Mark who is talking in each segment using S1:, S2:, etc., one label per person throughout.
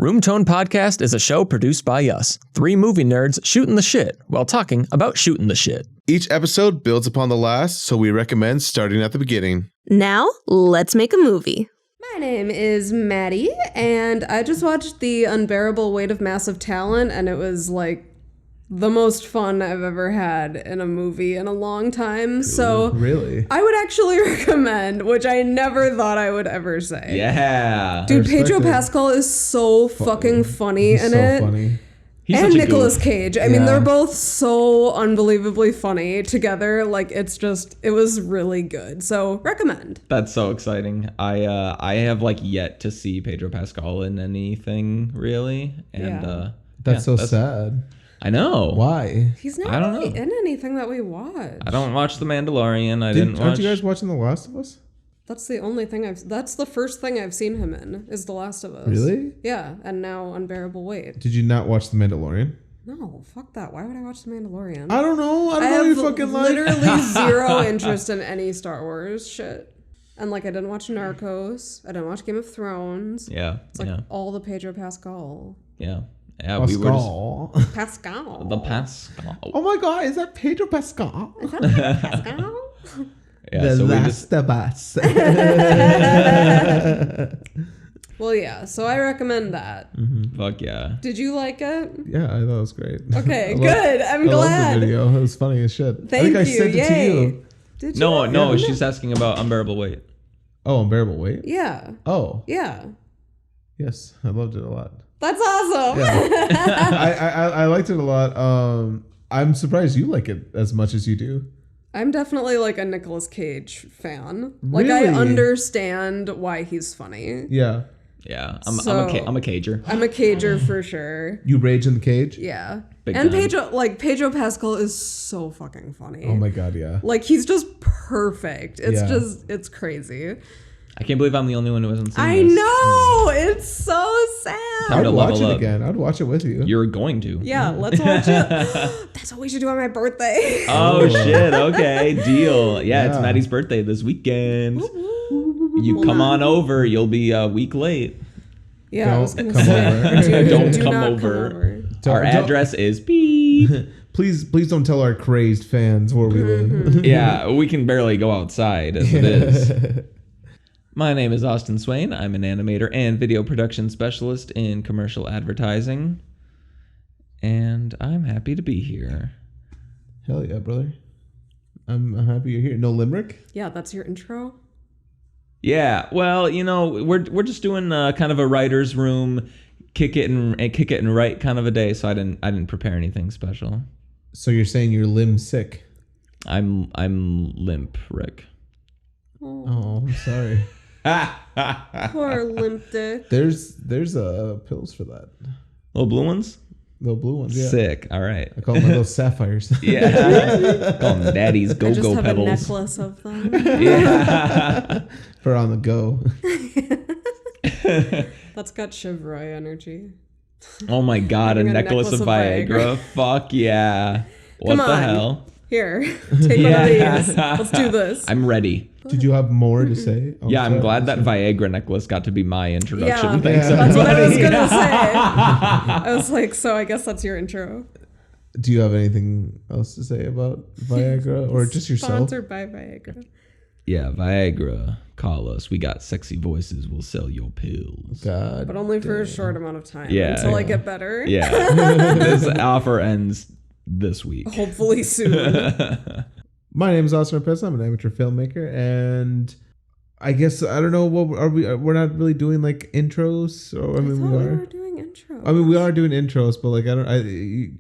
S1: Room Tone Podcast is a show produced by us, three movie nerds shooting the shit while talking about shooting the shit.
S2: Each episode builds upon the last, so we recommend starting at the beginning.
S3: Now, let's make a movie.
S4: My name is Maddie, and I just watched The Unbearable Weight of Massive Talent, and it was like the most fun I've ever had in a movie in a long time. So
S5: Really?
S4: I would actually recommend, which I never thought I would ever say.
S6: Yeah.
S4: Dude,
S5: I respect
S4: Pedro
S5: it.
S4: Pascal is so fucking funny
S5: He's
S4: in
S5: so
S4: it.
S5: funny.
S6: He's
S4: And
S6: such a
S4: Nicolas
S6: goof.
S4: Cage. I mean,
S5: Yeah.
S4: they're both so unbelievably funny together. Like, it was really good. So, recommend.
S6: That's so exciting. I have like yet to see Pedro Pascal in anything really, and
S4: Yeah.
S5: That's so sad.
S6: I know.
S5: Why?
S4: He's not
S6: I don't
S4: really
S6: know.
S4: in anything that we watch.
S6: I don't watch The Mandalorian. I didn't watch.
S5: Aren't you guys watching The Last of Us?
S4: That's the only thing that's the first thing I've seen him in, is The Last of Us.
S5: Really?
S4: Yeah, and now Unbearable Weight.
S5: Did you not watch The Mandalorian?
S4: No, fuck that. Why would I watch The Mandalorian?
S5: I don't know. I don't know.
S4: have
S5: You fucking like.
S4: literally zero interest in any Star Wars shit. And like, I didn't watch Narcos. I didn't watch Game of Thrones.
S6: Yeah.
S4: It's like
S6: yeah.
S4: all the Pedro Pascal.
S6: Yeah. Yeah. We were
S5: Pascal.
S4: Pascal.
S6: just, the Pascal.
S5: Oh my god, is that Pedro Pascal?
S4: Is that Pedro Pascal?
S6: Yeah.
S5: The
S6: So we
S5: Last
S6: just.
S5: of Us.
S4: Well, yeah. So I recommend that.
S6: Fuck yeah.
S4: Did you like it?
S5: Yeah, I thought it was great.
S4: Okay,
S5: I love-
S4: good. I'm
S5: I love
S4: glad.
S5: the video. It was funny as shit. I
S4: Thank
S5: think I
S4: you.
S5: sent it to
S4: Yay.
S5: you.
S4: Did you?
S6: No, no.
S5: Yeah.
S6: She's asking about Unbearable Weight.
S5: Oh, Unbearable Weight?
S4: Yeah.
S5: Oh,
S4: Yeah.
S5: yes. I loved it a lot.
S4: That's awesome.
S5: I liked it a lot. I'm surprised you like it as much as you do.
S4: I'm definitely like a Nicolas Cage fan. Like,
S5: Really?
S4: I understand why he's funny.
S5: Yeah.
S6: Yeah. I'm a
S4: So-
S6: I'm a cager.
S4: I'm a Cager for sure.
S5: You rage in the cage?
S4: Yeah.
S6: Big
S4: And
S6: time.
S4: Pedro Pascal is so fucking funny.
S5: Oh my god, yeah.
S4: Like, he's just perfect. It's
S5: Yeah.
S4: it's crazy.
S6: I can't believe I'm the only one who hasn't seen
S4: I
S6: this.
S4: know. It's so sad.
S6: Time
S5: I'd
S6: to
S5: watch
S6: level
S5: it
S6: up.
S5: again. I'd watch it with you.
S6: You're going to.
S4: Yeah, let's watch it. That's what we should do on my birthday.
S6: Oh shit. Okay. Deal. Yeah. It's
S5: Yeah.
S6: Maddie's birthday this weekend. You come on over. You'll be a week late.
S4: Yeah, I was
S5: Don't
S4: gonna
S5: come
S4: say.
S5: over.
S6: Don't
S4: do
S6: come
S4: not
S6: over.
S5: Don't-
S6: Our
S5: don't-
S6: address is beep.
S5: Please don't tell our crazed fans where we live.
S6: Yeah, we can barely go outside as it is. My name is Austin Swain. I'm an animator and video production specialist in commercial advertising. And I'm happy to be here.
S5: Hell yeah, brother. I'm happy you're here. No limerick?
S4: Yeah, that's your intro.
S6: Yeah, well, you know, we're just doing kind of a writer's room, kick it and write kind of a day, so I didn't prepare anything special.
S5: So you're saying you're limb sick?
S6: I'm limp, Rick.
S5: Oh, I'm sorry.
S4: Poor limp dick.
S5: There's pills for that.
S6: Little blue ones?
S5: The blue ones, yeah.
S6: Sick. All right.
S5: I call them my little sapphires.
S6: Yeah. Call them daddy's
S4: I just
S6: go-go
S4: have
S6: pebbles.
S4: a necklace of them.
S6: Yeah.
S5: For on the go.
S4: That's got Shiv Roy energy.
S6: Oh my god, a
S4: Having a
S6: necklace of
S4: necklace of
S6: Viagra. Fuck yeah. What
S4: Come
S6: the
S4: on.
S6: hell?
S4: Here, take one of these. Let's do this.
S6: I'm ready.
S5: Did you have more to say? Oh,
S6: Yeah, I'm
S5: sorry.
S6: glad that Viagra necklace got to be my introduction.
S4: Yeah,
S6: Thanks,
S5: Yeah.
S4: that's what I was
S6: everybody.
S4: gonna say. I was like, so I guess that's your intro.
S5: Do you have anything else to say about Viagra or just yourself?
S4: Sponsored by Viagra.
S6: Yeah, Viagra. Call us. We got sexy voices. We'll sell your pills.
S5: God.
S4: But only for a short amount of time.
S6: Yeah,
S4: Until I
S6: yeah.
S4: get better.
S6: Yeah. This offer ends this week.
S4: Hopefully soon.
S5: My name is Austin Rapez. I'm an amateur filmmaker, and I guess I don't know what are we. We're not really doing like intros, or I mean
S4: thought
S5: we
S4: we
S5: are.
S4: were doing intro.
S5: I mean we are doing intros, but like I don't.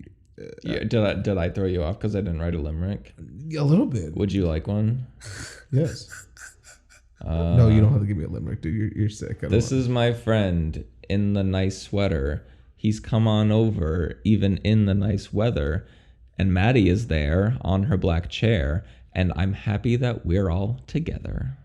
S6: Yeah, did I throw you off because I didn't write a limerick?
S5: A little bit.
S6: Would you like one?
S5: Yes. No, you don't have to give me a limerick, dude. You're sick. I don't
S6: This
S5: want-
S6: is my friend in the nice sweater. He's come on over, even in the nice weather. And Maddie is there on her black chair. And I'm happy that we're all together.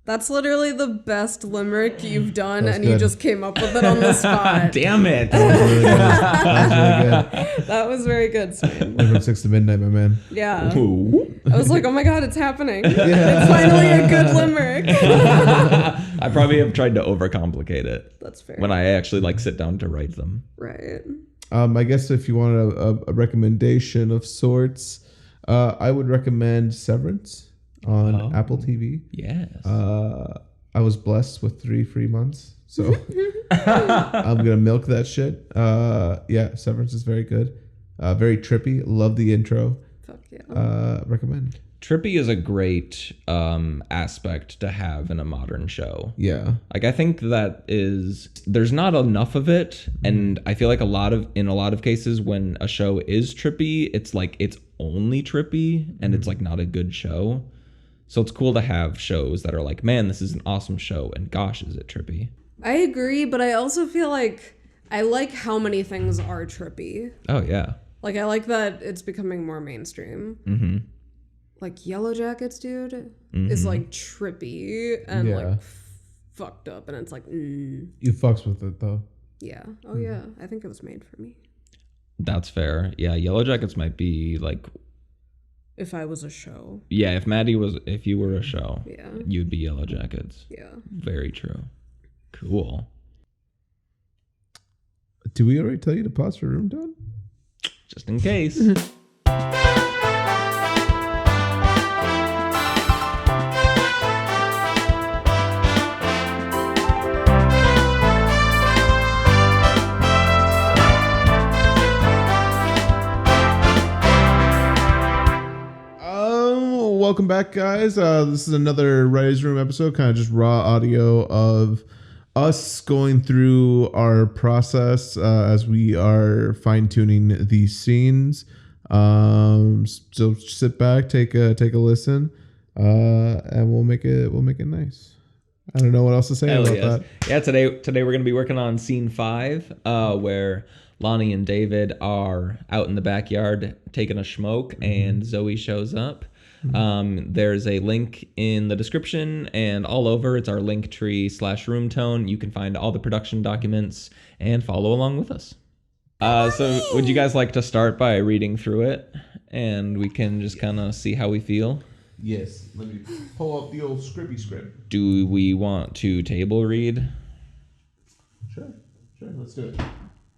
S4: That's literally the best limerick you've done,
S5: That's
S4: and you
S5: good.
S4: just came up with it on the spot.
S6: Damn it.
S5: That was really good.
S4: That was very good, Swain.
S5: From 6 to midnight, my man.
S4: Yeah.
S6: Ooh.
S4: I was like, oh my god, it's happening. It's finally a good limerick.
S6: I probably have tried to overcomplicate it
S4: That's fair.
S6: when I actually like sit down to write them.
S4: Right.
S5: I guess if you want a recommendation of sorts, I would recommend Severance on Apple TV.
S6: Yes.
S5: I was blessed with 3 free months, so I'm gonna milk that shit. Yeah, Severance is very good, very trippy. Love the intro.
S4: Fuck yeah.
S5: Recommend.
S6: Trippy is a great aspect to have in a modern show.
S5: Yeah,
S6: Like I think that there's not enough of it, and I feel like in a lot of cases when a show is trippy, it's like it's only trippy and it's like not a good show. So it's cool to have shows that are like, man, this is an awesome show, and gosh, is it trippy.
S4: I agree, but I also feel like I like how many things are trippy.
S6: Oh yeah.
S4: Like, I like that it's becoming more mainstream.
S6: Mm-hmm.
S4: Like, Yellow Jackets, dude, is like trippy and
S5: Yeah.
S4: like fucked up, and it's like,
S5: you fucks with it though.
S4: yeah. Oh yeah, I think it was made for me.
S6: That's fair. Yeah, Yellow Jackets might be like,
S4: If I was a show.
S6: yeah, if you were a show,
S4: Yeah.
S6: you'd be Yellow Jackets.
S4: Yeah.
S6: Very true. Cool.
S5: Did we already tell you to pause for room tone?
S6: Just in case.
S5: Welcome back, guys. This is another Writer's Room episode, kind of just raw audio of us going through our process as we are fine-tuning these scenes. So sit back, take a listen, and we'll make it nice. I don't know what else to say
S6: Hell
S5: about
S6: yes.
S5: that.
S6: Yeah, today we're gonna be working on scene 5, where Lonnie and David are out in the backyard taking a smoke, and Zoe shows up. There's a link in the description and all over. It's our Linktree/room tone. You can find all the production documents and follow along with us. So would you guys like to start by reading through it, and we can just kind of see how we feel?
S5: Yes. Let me pull up the old script.
S6: Do we want to table read?
S5: Sure. Let's do it.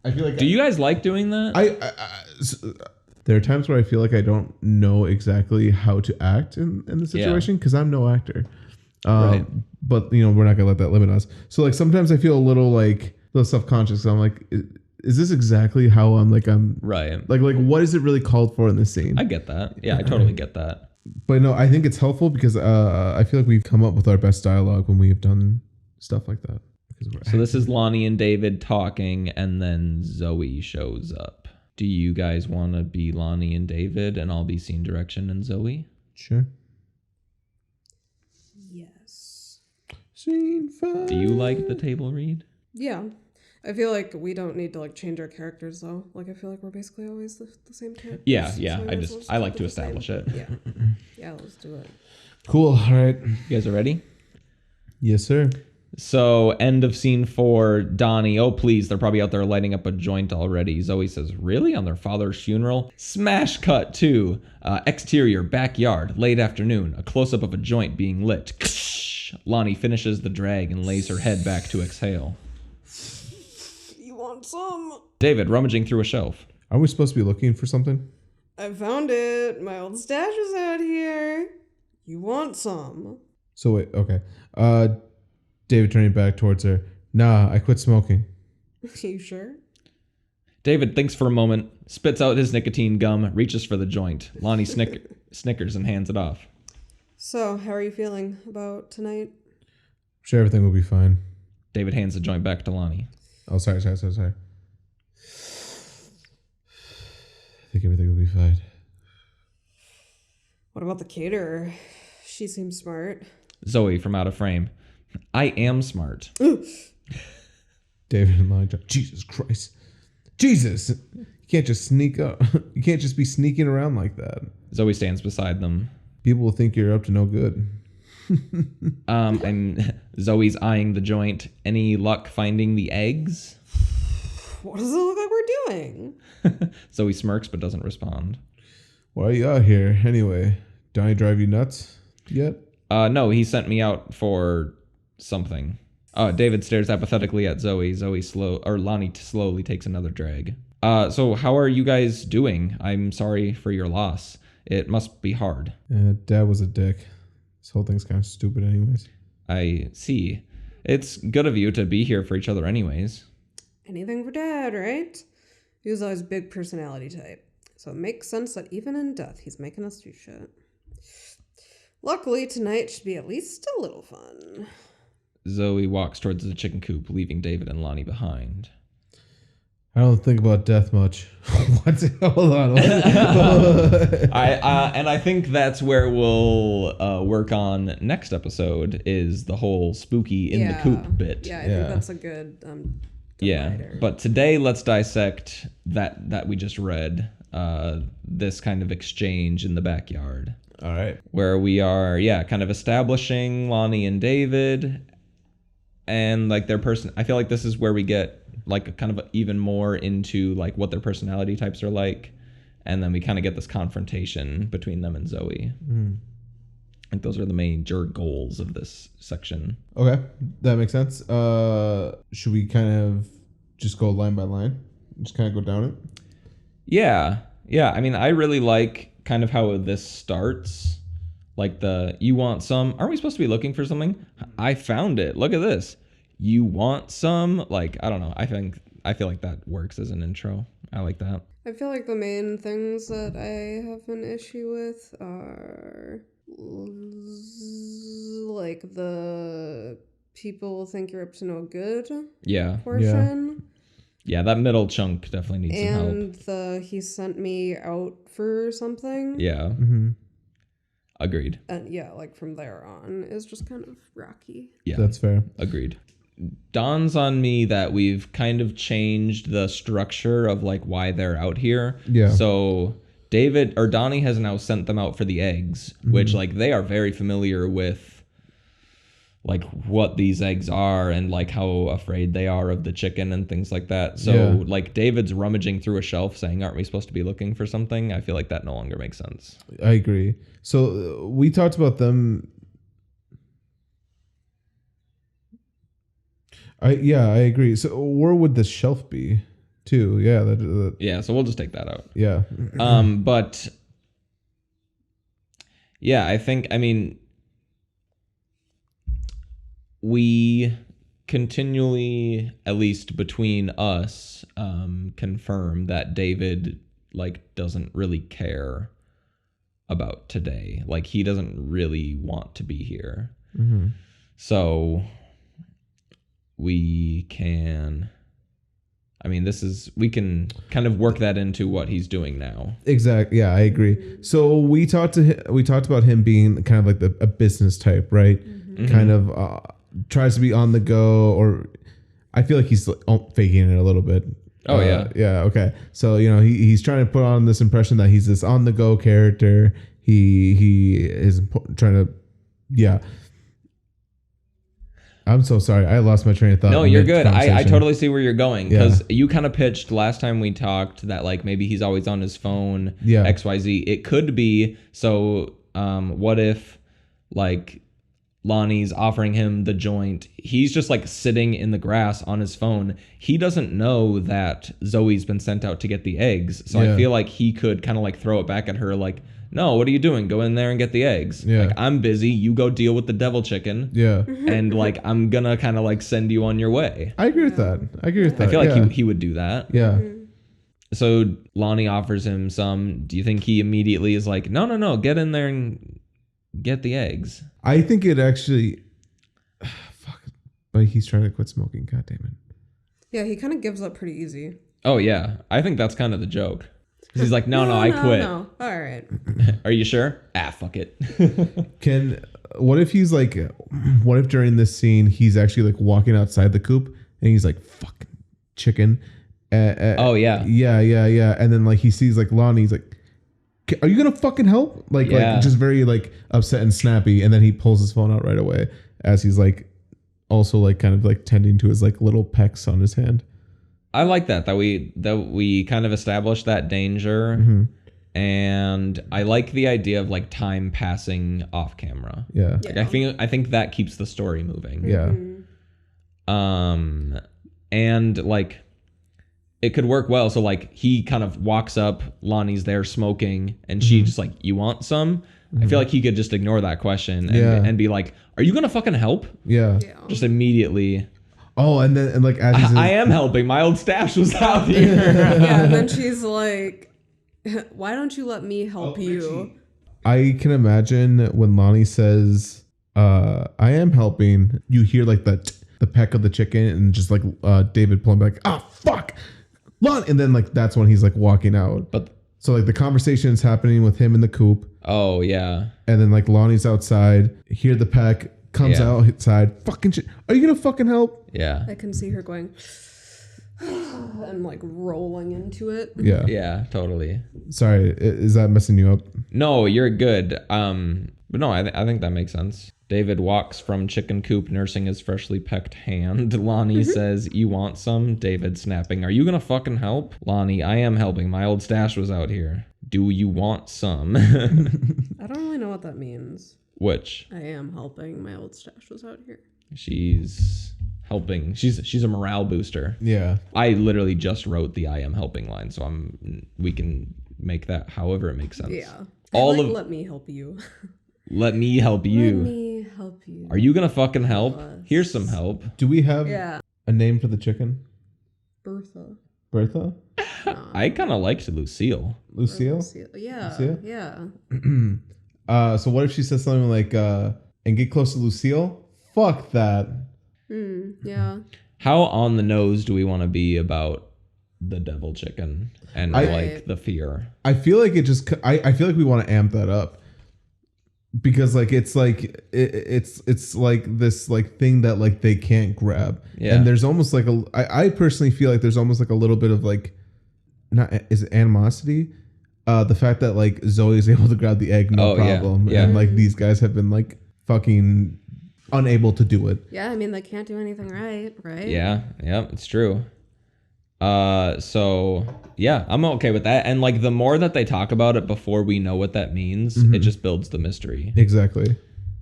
S5: I feel like
S6: Do you guys like doing that?
S5: there are times where I feel like I don't know exactly how to act in the situation because I'm no actor.
S6: Right.
S5: But we're not gonna let that limit us. So like sometimes I feel a little self-conscious. I'm like, is this exactly how I'm
S6: Right.
S5: like what is it really called for in this scene?
S6: I get that. Yeah, I totally get that.
S5: But no, I think it's helpful because I feel like we've come up with our best dialogue when we have done stuff like that.
S6: So this is Lonnie and David talking, and then Zoe shows up. Do you guys want to be Lonnie and David, and I'll be scene direction and Zoe?
S5: Sure.
S4: Yes.
S5: Scene 5.
S6: Do you like the table read?
S4: Yeah. I feel like we don't need to change our characters though. Like, I feel like we're basically always the same character.
S6: Yeah.
S4: So we might as well
S6: I like
S4: keep
S6: to
S4: the same.
S6: establish it.
S4: Yeah. Yeah, let's do it.
S5: Cool. All right.
S6: You guys are ready?
S5: Yes, sir.
S6: So, end of scene 4, Donnie, oh please, they're probably out there lighting up a joint already. Zoe says, really? On their father's funeral? Smash cut 2. Exterior, backyard, late afternoon, a close-up of a joint being lit. Lonnie finishes the drag and lays her head back to exhale.
S4: You want some?
S6: David, rummaging through a shelf.
S5: Are we supposed to be looking for something?
S4: I found it. My old stash is out here. You want some?
S5: So wait, okay. David turning back towards her. Nah, I quit smoking.
S4: You sure?
S6: David thinks for a moment, spits out his nicotine gum, reaches for the joint. Lonnie snickers and hands it off.
S4: So, how are you feeling about tonight?
S5: Sure, everything will be fine.
S6: David hands the joint back to Lonnie.
S5: Oh, sorry. I think everything will be fine.
S4: What about the caterer? She seems smart.
S6: Zoe from out of frame. I am smart.
S5: David and Lonnie. Jesus Christ. Jesus! You can't just sneak up. You can't just be sneaking around like that.
S6: Zoe stands beside them.
S5: People will think you're up to no good.
S6: And Zoe's eyeing the joint. Any luck finding the eggs?
S4: What does it look like we're doing?
S6: Zoe smirks but doesn't respond.
S5: Why are you out here anyway? Donnie drive you nuts yet?
S6: No, he sent me out for something. David stares apathetically at Zoe. Lonnie slowly takes another drag. So how are you guys doing? I'm sorry for your loss. It must be hard.
S5: Dad was a dick. This whole thing's kind of stupid anyways.
S6: I see. It's good of you to be here for each other anyways.
S4: Anything for Dad, right? He was always a big personality type. So it makes sense that even in death, he's making us do shit. Luckily, tonight should be at least a little fun.
S6: Zoe walks towards the chicken coop, leaving David and Lonnie behind.
S5: I don't think about death much. What? Hold on.
S6: I think that's where we'll work on next episode is the whole spooky in the coop bit.
S4: Yeah, I think that's a good divider.
S6: But today let's dissect that we just read. This kind of exchange in the backyard.
S5: All right.
S6: Where we are, kind of establishing Lonnie and David and like their person. I feel like this is where we get like kind of even more into like what their personality types are like. And then we kind of get this confrontation between them and Zoe. I think those are the major goals of this section.
S5: Okay, that makes sense. Should we kind of just go line by line? Just kind of go down it?
S6: Yeah. I mean, I really like kind of how this starts. Like you want some. Aren't we supposed to be looking for something? I found it. Look at this. You want some? Like, I don't know. I feel like that works as an intro. I like that.
S4: I feel like the main things that I have an issue with are like the people think you're up to no good portion.
S6: Yeah, that middle chunk definitely needs some help.
S4: And he sent me out for something.
S6: Yeah.
S5: Mm-hmm.
S6: Agreed.
S4: And like from there on is just kind of rocky.
S6: Yeah.
S5: That's fair.
S6: Agreed. Dawns on me that we've kind of changed the structure of like why they're out here.
S5: Yeah.
S6: So Donnie has now sent them out for the eggs, which like they are very familiar with like what these eggs are and like how afraid they are of the chicken and things like that. So like David's rummaging through a shelf saying, aren't we supposed to be looking for something? I feel like that no longer makes sense.
S5: I agree. So we talked about them. I agree. So where would the shelf be too? Yeah.
S6: Yeah. So we'll just take that out.
S5: Yeah.
S6: But yeah, I mean, we continually, at least between us, confirm that David like doesn't really care about today. Like he doesn't really want to be here.
S5: Mm-hmm.
S6: So we can kind of work that into what he's doing now.
S5: Exactly. Yeah, I agree. So we talked about him being kind of like a business type, right?
S6: Mm-hmm.
S5: Kind of tries to be on the go, or I feel like he's faking it a little bit.
S6: Oh yeah.
S5: Yeah. Okay. So he's trying to put on this impression that he's this on the go character. He is trying to. Yeah. I'm so sorry. I lost my train of thought.
S6: No, you're good. I totally see where you're going because
S5: Yeah.
S6: you kind of pitched last time we talked that like maybe he's always on his phone.
S5: Yeah.
S6: XYZ. It could be. So what if like Lonnie's offering him the joint? He's just like sitting in the grass on his phone. He doesn't know that Zoe's been sent out to get the eggs. So
S5: Yeah.
S6: I feel like he could kind of like throw it back at her like, no, what are you doing? Go in there and get the eggs.
S5: Yeah.
S6: Like, I'm busy. You go deal with the devil chicken.
S5: Yeah.
S6: And like, I'm gonna kind of like send you on your way.
S5: I agree with that.
S6: I feel like he would do that.
S5: Yeah.
S6: So Lonnie offers him some. Do you think he immediately is like, no, get in there and get the eggs?
S5: I think it actually. Fuck. But he's trying to quit smoking. God damn it.
S4: Yeah, he kind of gives up pretty easy.
S6: Oh yeah, I think that's kind of the joke. He's like, no, I quit.
S4: No. All right.
S6: Are you sure? Fuck it.
S5: What if during this scene he's actually like walking outside the coop and he's like, fucking chicken.
S6: Oh yeah.
S5: Yeah. And then like he sees like Lonnie, he's like, Are you gonna fucking help? Like just very like upset and snappy, and then he pulls his phone out right away as he's like also like kind of like tending to his like little pecs on his hand.
S6: I like that we kind of established that danger, and I like the idea of like time passing off camera.
S5: Yeah.
S6: Like, I think that keeps the story moving.
S5: Yeah.
S6: And like it could work well. So like he kind of walks up, Lonnie's there smoking, and she just like, you want some? I feel like he could just ignore that question and be like, are you gonna fucking help?
S5: Yeah.
S6: Just immediately.
S5: Oh, and then and like as he's
S6: I am helping. My old stash was out here.
S4: Yeah, and then she's like, why don't you let me help you?
S5: I can imagine when Lonnie says, I am helping, you hear like the peck of the chicken and just like David pulling back, fuck, Lonnie, and then like that's when he's like walking out.
S6: But
S5: so like the conversation is happening with him in the coop.
S6: Oh yeah.
S5: And then like Lonnie's outside, hear the peck, comes outside, fucking shit. Are you gonna fucking help?
S6: Yeah.
S4: I can see her going and like rolling into it.
S5: Yeah.
S6: Yeah, totally.
S5: Sorry, is that messing you up?
S6: No, you're good. But no, I think that makes sense. David walks from chicken coop nursing his freshly pecked hand. Lonnie says, you want some? David snapping, are you gonna fucking help? Lonnie, I am helping. My old stash was out here. Do you want some?
S4: I don't really know what that means.
S6: Which?
S4: I am helping. My old stash was out here.
S6: She's helping. She's a morale booster.
S5: Yeah.
S6: I literally just wrote the I am helping line, so we can make that however it makes sense.
S4: Yeah. Let me help you.
S6: Let me help you.
S4: Let me help you.
S6: Are you gonna fucking help? Here's some help.
S5: Do we have
S4: Yeah.
S5: a name for the chicken?
S4: Bertha.
S5: Bertha?
S6: I kind of liked Lucille.
S5: Lucille?
S4: Yeah.
S5: Lucille?
S4: Yeah.
S5: So what if she says something like, and get close to Lucille? Fuck that.
S4: Yeah.
S6: How on the nose do we want to be about the devil chicken and like the fear?
S5: I feel like it just, I feel like we want to amp that up. Because like it's like it's like this like thing that like they can't grab, and there's almost like I personally feel like there's almost like a little bit of like, not is it animosity, the fact that like Zoe is able to grab the egg no problem, and like these guys have been like fucking unable to do it.
S4: Yeah, I mean they can't do anything right?
S6: Yeah, it's true. So yeah, I'm okay with that. And like the more that they talk about it before we know what that means, it just builds the mystery.
S5: Exactly.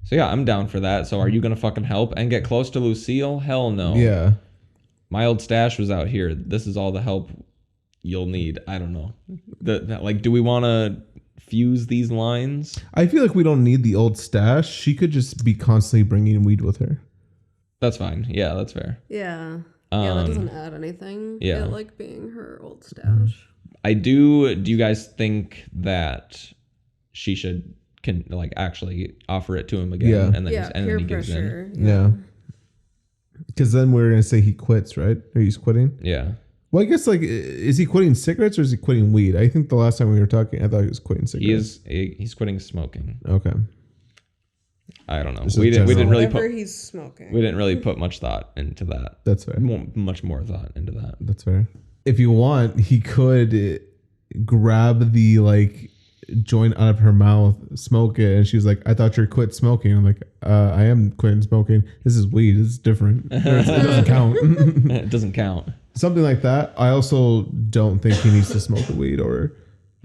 S6: So yeah, I'm down for that. So are you gonna fucking help and get close to Lucille? Hell no.
S5: Yeah.
S6: My old stash was out here. This is all the help you'll need. I don't know. Like, do we want to fuse these lines?
S5: I feel like we don't need the old stash. She could just be constantly bringing weed with her.
S6: That's fine. Yeah, that's fair.
S4: Yeah. Yeah, that doesn't add anything.
S6: Yeah.
S4: Like being her old stash.
S6: Do you guys think that she can like actually offer it to him again?
S5: Yeah.
S6: And then he gives
S4: pressure.
S6: in.
S5: Yeah. Because then we're going to say he quits, right? Or he's quitting?
S6: Yeah.
S5: Well, I guess like, is he quitting cigarettes or is he quitting weed? I think the last time we were talking, I thought he was quitting cigarettes.
S6: He's quitting smoking.
S5: Okay.
S6: I don't know.
S5: This is
S6: We didn't really
S4: Whatever
S6: put
S4: he's smoking.
S6: we didn't really put much thought into that.
S5: That's fair.
S6: Much more thought into that.
S5: That's fair. If you want, he could grab the like joint out of her mouth, smoke it, and she was like, "I thought you quit smoking." I'm like, "I am quitting smoking. This is weed. This is different. It doesn't count."
S6: It doesn't count.
S5: Something like that. I also don't think he needs to smoke the weed or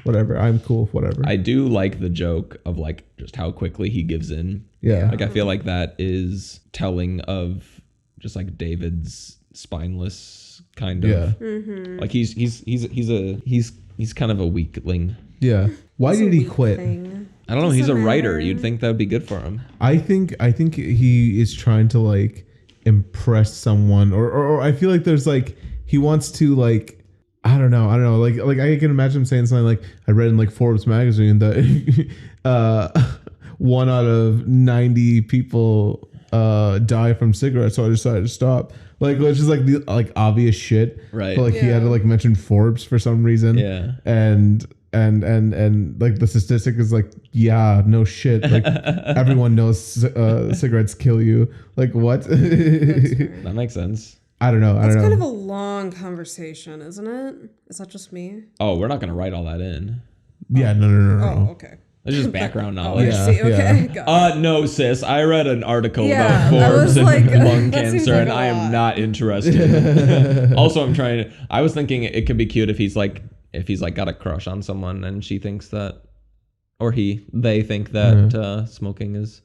S5: whatever. I'm cool with whatever.
S6: I do like the joke of like just how quickly he gives in.
S5: Yeah.
S6: Like I feel like that is telling of just like David's spineless kind of.
S5: Yeah.
S6: Like he's kind of a weakling.
S5: Yeah. Why did he quit?
S6: I don't know. He's a writer. You'd think that would be good for him.
S5: I think he is trying to like impress someone, or I feel like there's like he wants to like I don't know like I can imagine him saying something like, I read in like Forbes magazine that 1 out of 90 people die from cigarettes, so I decided to stop. Like it's just like the like obvious shit,
S6: Right.
S5: But like he had to like mention Forbes for some reason,
S6: Yeah.
S5: and like the statistic is like, yeah, no shit, like everyone knows cigarettes kill you. Like what?
S6: That makes sense.
S5: I don't know.
S4: It's kind of a long conversation, isn't it? Is that just me?
S6: Oh, we're not gonna write all that in.
S5: Yeah, no.
S4: Oh, okay.
S6: It's just background
S4: Oh,
S6: knowledge.
S4: I see. Okay.
S5: Yeah.
S4: Got it.
S6: No, sis. I read an article
S4: Yeah,
S6: about
S4: I
S6: Forbes
S4: was
S6: and
S4: like,
S6: lung
S4: that seems
S6: cancer,
S4: like
S6: and
S4: a
S6: I
S4: lot.
S6: am not interested. Also, I was thinking it could be cute if he's like got a crush on someone, and she thinks that, or they think that smoking is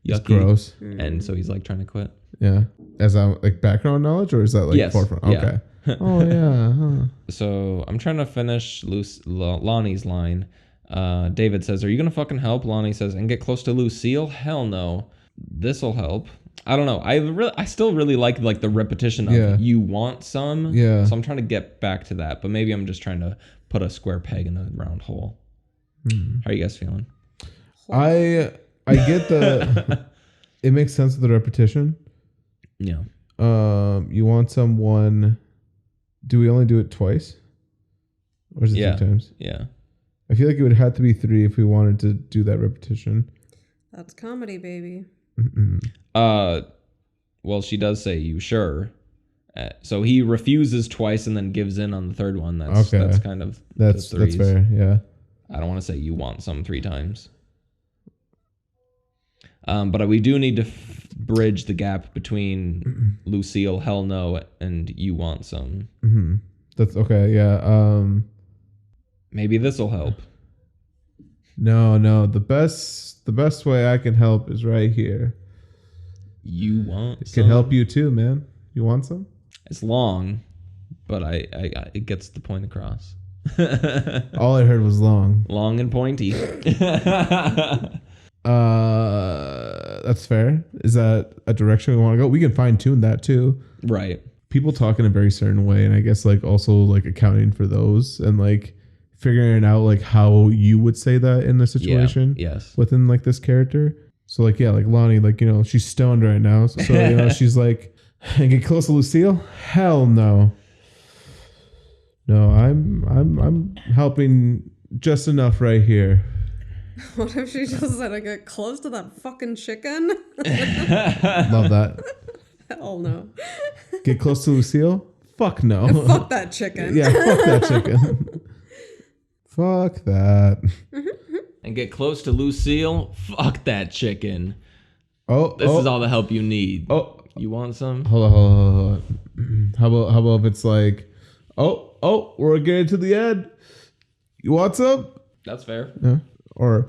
S6: yucky,
S5: It's gross.
S6: and so he's like trying to quit.
S5: Yeah. As like background knowledge, or is that like
S6: Yes.
S5: forefront?
S6: Yeah.
S5: Okay. Oh yeah. Huh.
S6: So I'm trying to finish Lonnie's line. David says, "Are you gonna fucking help?" Lonnie says, "And get close to Lucille? Hell no. This'll help." I don't know. I still really like the repetition of you want some.
S5: Yeah.
S6: So I'm trying to get back to that, but maybe I'm just trying to put a square peg in a round hole. How are you guys feeling?
S5: I get the. It makes sense with the repetition.
S6: Yeah.
S5: You want someone. Do we only do it twice? Or is it
S6: Yeah.
S5: 3 times?
S6: Yeah.
S5: I feel like it would have to be 3 if we wanted to do that repetition.
S4: That's comedy, baby.
S6: Well, she does say, "You sure?" So he refuses twice and then gives in on the third one. That's
S5: Okay.
S6: that's kind of
S5: That's
S6: the threes.
S5: fair. Yeah.
S6: I don't want to say "you want some" 3 times. But we do need to bridge the gap between Lucille, hell no, and "you want some."
S5: That's okay. Yeah.
S6: Maybe this will help.
S5: No. The best way I can help is right here.
S6: You want
S5: It
S6: some?
S5: can help you too, man. You want some?
S6: It's long, but it gets the point across.
S5: All I heard was long.
S6: Long and pointy.
S5: That's fair. Is that a direction we want to go? We can fine tune that too.
S6: Right.
S5: People talk in a very certain way, and I guess like also like accounting for those and like figuring out like how you would say that in the situation
S6: Yes.
S5: within like this character. So like like Lonnie, like she's stoned right now, so she's like, and get close to Lucille. Hell no. No, I'm helping just enough right here.
S4: What if she just said I get close to that fucking chicken?
S5: Love that.
S4: Hell no.
S5: Get close to Lucille? Fuck no.
S4: Fuck that chicken.
S5: Yeah, fuck that chicken. Fuck that.
S6: And get close to Lucille. Fuck that chicken.
S5: Oh,
S6: This is all the help you need.
S5: Oh,
S6: You want some?
S5: hold on. How about if it's like, oh, we're getting to the end. You want some?
S6: That's fair.
S5: Yeah. Or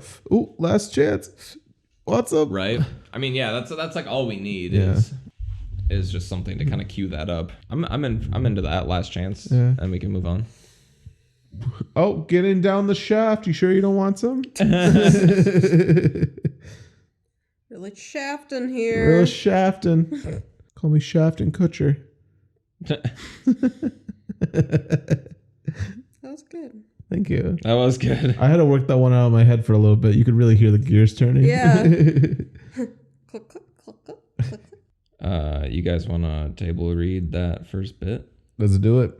S5: last chance. What's up?
S6: Right? I mean, yeah, that's like all we need
S5: Yeah.
S6: is just something to kind of cue that up. I'm into that last chance,
S5: Yeah.
S6: and we can move on.
S5: Oh, getting down the shaft. You sure you don't want some?
S4: Really shafting here.
S5: Real shafting. Call me Shafton Kutcher.
S4: That was good.
S5: Thank you.
S6: That was good.
S5: I had to work that one out of my head for a little bit. You could really hear the gears turning.
S4: Yeah. Click, click, click, click, click.
S6: You guys want to table read that first bit?
S5: Let's do it.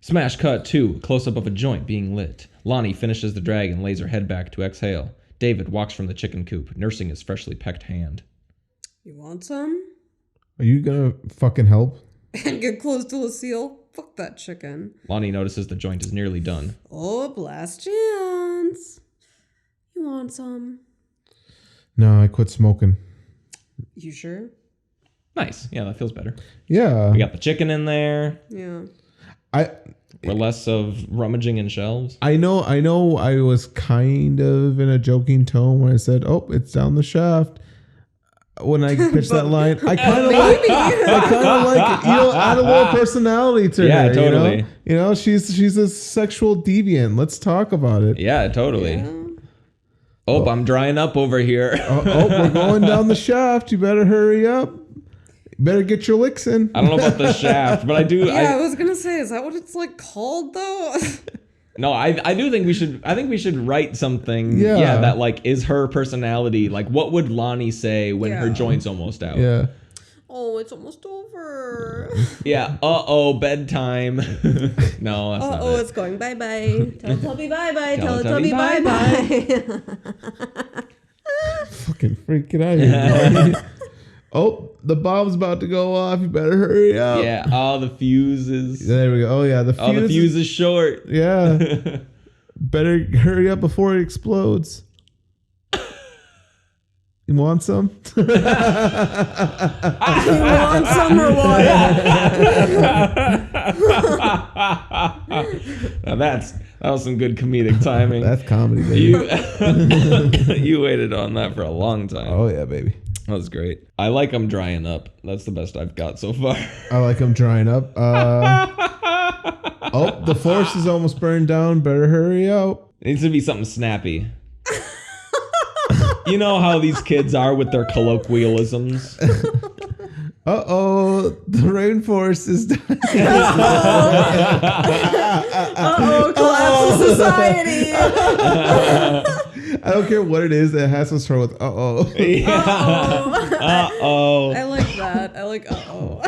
S6: Smash cut 2. Close up of a joint being lit. Lonnie finishes the drag and lays her head back to exhale. David walks from the chicken coop, nursing his freshly pecked hand.
S4: You want some?
S5: Are you gonna fucking help?
S4: And get close to Lucille? Fuck that chicken.
S6: Lonnie notices the joint is nearly done.
S4: Oh, last chance. You want some?
S5: No, I quit smoking.
S4: You sure?
S6: Nice. Yeah, that feels better.
S5: Yeah.
S6: We got the chicken in there.
S4: Yeah.
S6: We're less of rummaging in shelves.
S5: I know I was kind of in a joking tone when I said, "Oh, it's down the shaft." When I pitched that line, I kind of like add a little personality to
S6: Yeah,
S5: her.
S6: totally.
S5: You know, she's a sexual deviant. Let's talk about it.
S6: Yeah, totally. Oh, I'm drying up over here.
S5: Oh, we're going down the shaft. You better hurry up. You better get your licks in.
S6: I don't know about the shaft, but I do.
S4: Yeah, I was gonna say, is that what it's like called though?
S6: I do think we should. I think we should write something.
S5: Yeah.
S6: That like is her personality. Like, what would Lonnie say when her
S4: Yeah.
S6: joint's almost out?
S5: Yeah.
S4: Oh, it's almost over.
S6: Yeah. Bedtime. No, that's not
S4: Oh,
S6: it.
S4: it's going bye bye. Tell Tubby bye bye. Tell
S6: Teletubby
S4: Tubby bye bye.
S5: Fucking freak it out here. Oh, the bomb's about to go off. You better hurry up.
S6: Yeah. Oh, the fuse is.
S5: There we go. Oh yeah, the fuse.
S6: Oh, the fuse is short.
S5: Yeah. Better hurry up before it explodes. You want some?
S4: You want some or what?
S6: Now that was some good comedic timing.
S5: That's comedy, baby.
S6: You waited on that for a long time.
S5: Oh yeah, baby.
S6: That was great. I like them drying up. That's the best I've got so far.
S5: I like them drying up. Oh, the forest is almost burned down. Better hurry up.
S6: It needs to be something snappy. You know how these kids are with their colloquialisms.
S5: Uh-oh, the rainforest is dying.
S4: Collapse of society.
S5: I don't care what it is. It has to start with uh-oh.
S6: Uh-oh.
S4: I like that. I like uh-oh.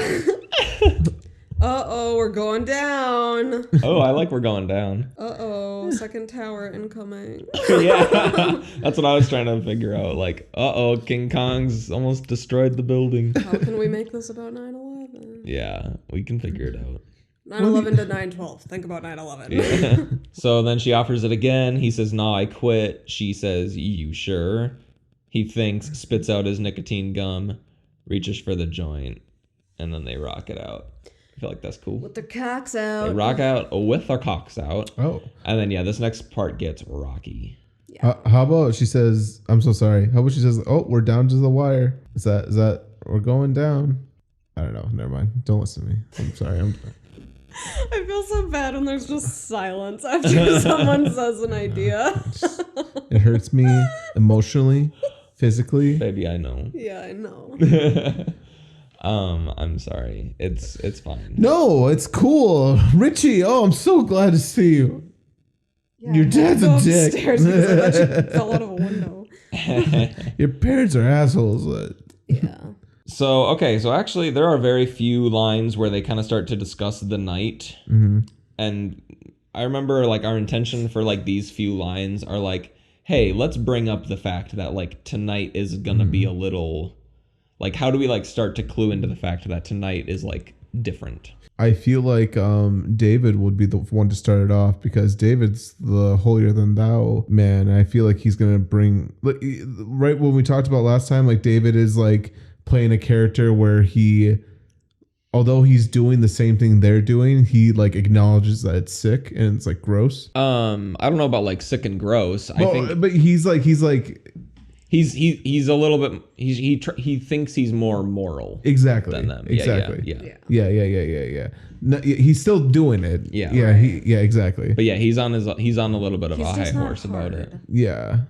S4: Uh-oh, we're going down.
S6: Oh, I like we're going down.
S4: Uh-oh, second tower incoming.
S6: Yeah, that's what I was trying to figure out. Like, uh-oh, King Kong's almost destroyed the building.
S4: How can we make this about 9/11?
S6: Yeah, we can figure it out.
S4: 9/11 to 9/12. Think about 9/11.
S6: Yeah. So then she offers it again. He says, "Nah, I quit." She says, "You sure?" He thinks, spits out his nicotine gum, reaches for the joint, and then they rock it out. I feel like that's cool.
S4: With their cocks
S6: They
S4: out.
S6: rock out with their cocks out.
S5: Oh.
S6: And then, yeah, this next part gets rocky.
S5: How about she says, I'm so sorry. How about she says, oh, we're down to the wire. Is that we're going down? I don't know. Never mind. Don't listen to me. I'm sorry.
S4: I feel so bad when there's just silence after someone says an idea.
S5: It hurts me emotionally, physically.
S6: Baby, I know.
S4: Yeah, I know.
S6: I'm sorry. It's fine.
S5: No, it's cool. Richie, oh, I'm so glad to see you.
S4: Yeah,
S5: Your
S4: I had to
S5: dad's
S4: go
S5: a dick.
S4: upstairs because I thought you fell out of a window.
S5: Your parents are assholes.
S4: Yeah.
S6: So actually there are very few lines where they kind of start to discuss the night.
S5: Mm-hmm.
S6: And I remember like our intention for like these few lines are like, hey, let's bring up the fact that like tonight is gonna be a little, like, how do we like start to clue into the fact that tonight is like different?
S5: I feel like David would be the one to start it off because David's the holier than thou man. I feel like he's gonna bring, like, right when we talked about last time, like David is like playing a character where he, although he's doing the same thing they're doing, he like acknowledges that it's sick and it's like gross.
S6: I don't know about like sick and gross. I
S5: Well,
S6: think
S5: but he's like
S6: he's a little bit he thinks he's more moral
S5: exactly
S6: than them.
S5: exactly
S6: Yeah.
S5: No, he's still doing it.
S6: Yeah.
S5: Exactly.
S6: But yeah, he's on a little bit of
S4: He's
S6: a high
S4: just not
S6: horse about it.
S4: hard.
S5: Yeah.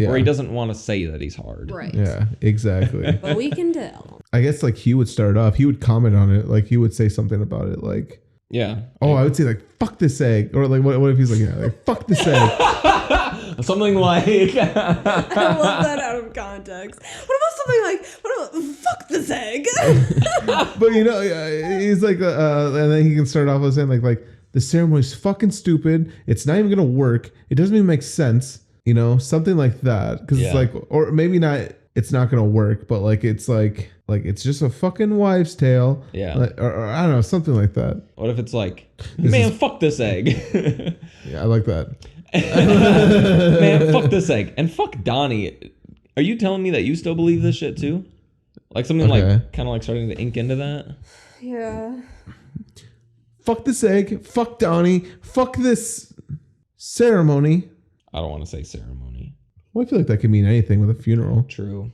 S6: Or he doesn't want to say that he's hard.
S4: Right.
S5: Yeah, exactly.
S4: But we can tell.
S5: I guess like he would start off, he would comment on it, like he would say something about it, like,
S6: Yeah.
S5: oh, I would say like, fuck this egg, or like, what if he's like, like fuck this egg.
S6: Something like
S4: I love that out of context. What about something like, fuck this egg?
S5: But you know, he's like, and then he can start off with saying like the ceremony's fucking stupid. It's not even gonna work. It doesn't even make sense. You know, something like that, because it's like, or maybe not. It's not gonna work, but like it's like it's just a fucking wives' tale.
S6: Yeah.
S5: Like, or I don't know, something like that.
S6: What if it's like, man, fuck this egg.
S5: Yeah, I like that.
S6: Man, fuck this egg. And fuck Donnie. Are you telling me that you still believe this shit too? Like something like kind of like starting to ink into that?
S4: Yeah.
S5: Fuck this egg. Fuck Donnie. Fuck this ceremony.
S6: I don't want to say ceremony.
S5: Well, I feel like that could mean anything with a funeral.
S6: True.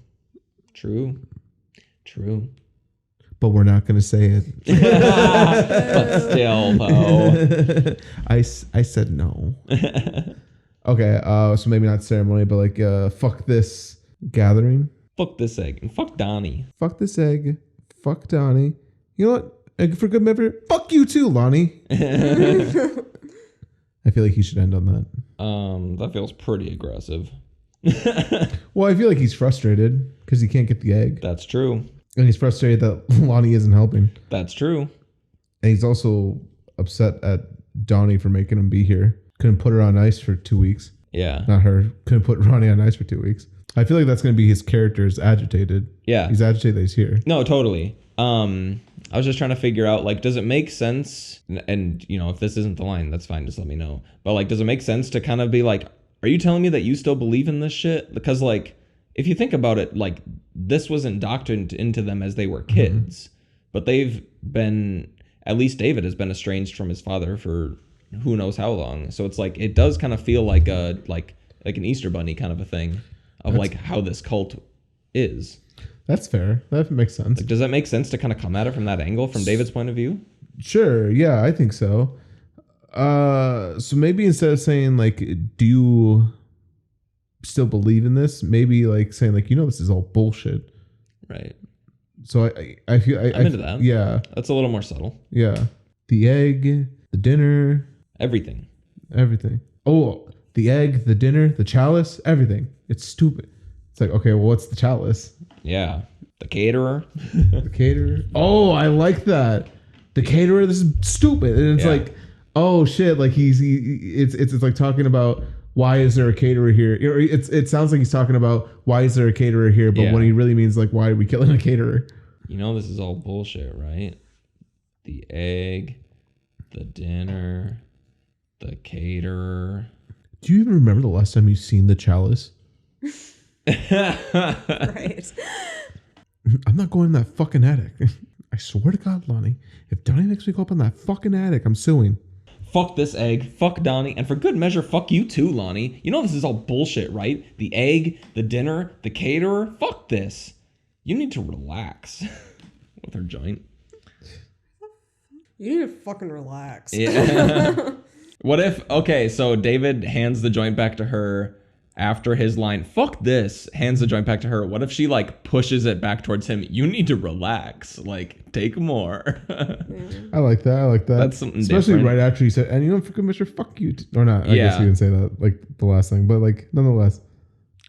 S5: But we're not going to say it.
S6: But still, though.
S5: I said no. Okay, so maybe not ceremony, but like fuck this gathering.
S6: Fuck this egg. And fuck Donnie.
S5: Fuck this egg. Fuck Donnie. You know what? And for good measure, fuck you too, Lonnie. I feel like he should end on that.
S6: That feels pretty aggressive.
S5: Well, I feel like he's frustrated because he can't get the egg.
S6: That's true.
S5: And he's frustrated that Lonnie isn't helping.
S6: That's true.
S5: And he's also upset at Donnie for making him be here. Couldn't put her on ice for 2 weeks.
S6: Yeah.
S5: Not her. Couldn't put Ronnie on ice for 2 weeks. I feel like that's going to be his character is agitated.
S6: Yeah.
S5: He's agitated that he's here.
S6: No, totally. I was just trying to figure out, like, does it make sense? And, you know, if this isn't the line, that's fine. Just let me know. But, like, does it make sense to kind of be like, are you telling me that you still believe in this shit? Because, like, if you think about it, like, this was indoctrinated into them as they were kids. But they've been, at least David has been estranged from his father for who knows how long. So it's like, it does kind of feel like a, like an Easter bunny kind of a thing of like how this cult is.
S5: That's fair. That makes sense.
S6: Like, does that make sense to kind of come at it from that angle, from David's point of view?
S5: Sure. Yeah, I think so. So maybe instead of saying like, do you still believe in this? Maybe like saying like, you know, this is all bullshit.
S6: Right.
S5: So I feel
S6: I'm into that.
S5: Yeah.
S6: That's a little more subtle.
S5: Yeah. The egg, the dinner,
S6: Everything.
S5: everything. Oh, the egg, the dinner, the chalice, everything. It's stupid. It's like, okay, well, what's the chalice?
S6: Yeah. The caterer.
S5: The caterer. Oh, I like that. The caterer. This is stupid, and it's
S6: Yeah.
S5: like, oh shit, like it's like talking about why is there a caterer here? It sounds like he's talking about why is there a caterer here, but
S6: Yeah.
S5: what he really means like why are we killing a caterer?
S6: You know, this is all bullshit, right? The egg, the dinner, the caterer.
S5: Do you even remember the last time you seen the chalice?
S4: Right.
S5: I'm not going in that fucking attic. I swear to God, Lonnie, if Donnie makes me go up in that fucking attic, I'm suing.
S6: Fuck this egg, fuck Donnie, and for good measure, fuck you too, Lonnie. You know this is all bullshit, right? The egg, the dinner, the caterer, fuck this. You need to relax with her joint.
S4: You need to fucking relax.
S6: Yeah. What if, okay, so David hands the joint back to her after his line, fuck this, hands the joint back to her. What if she like pushes it back towards him? You need to relax. Like, take more.
S5: I like that. I like that.
S6: That's something
S5: especially
S6: different.
S5: right after he said, and you know, for good measure, fuck you. Or not. I guess
S6: Yeah.
S5: he didn't say that like the last thing, but like nonetheless.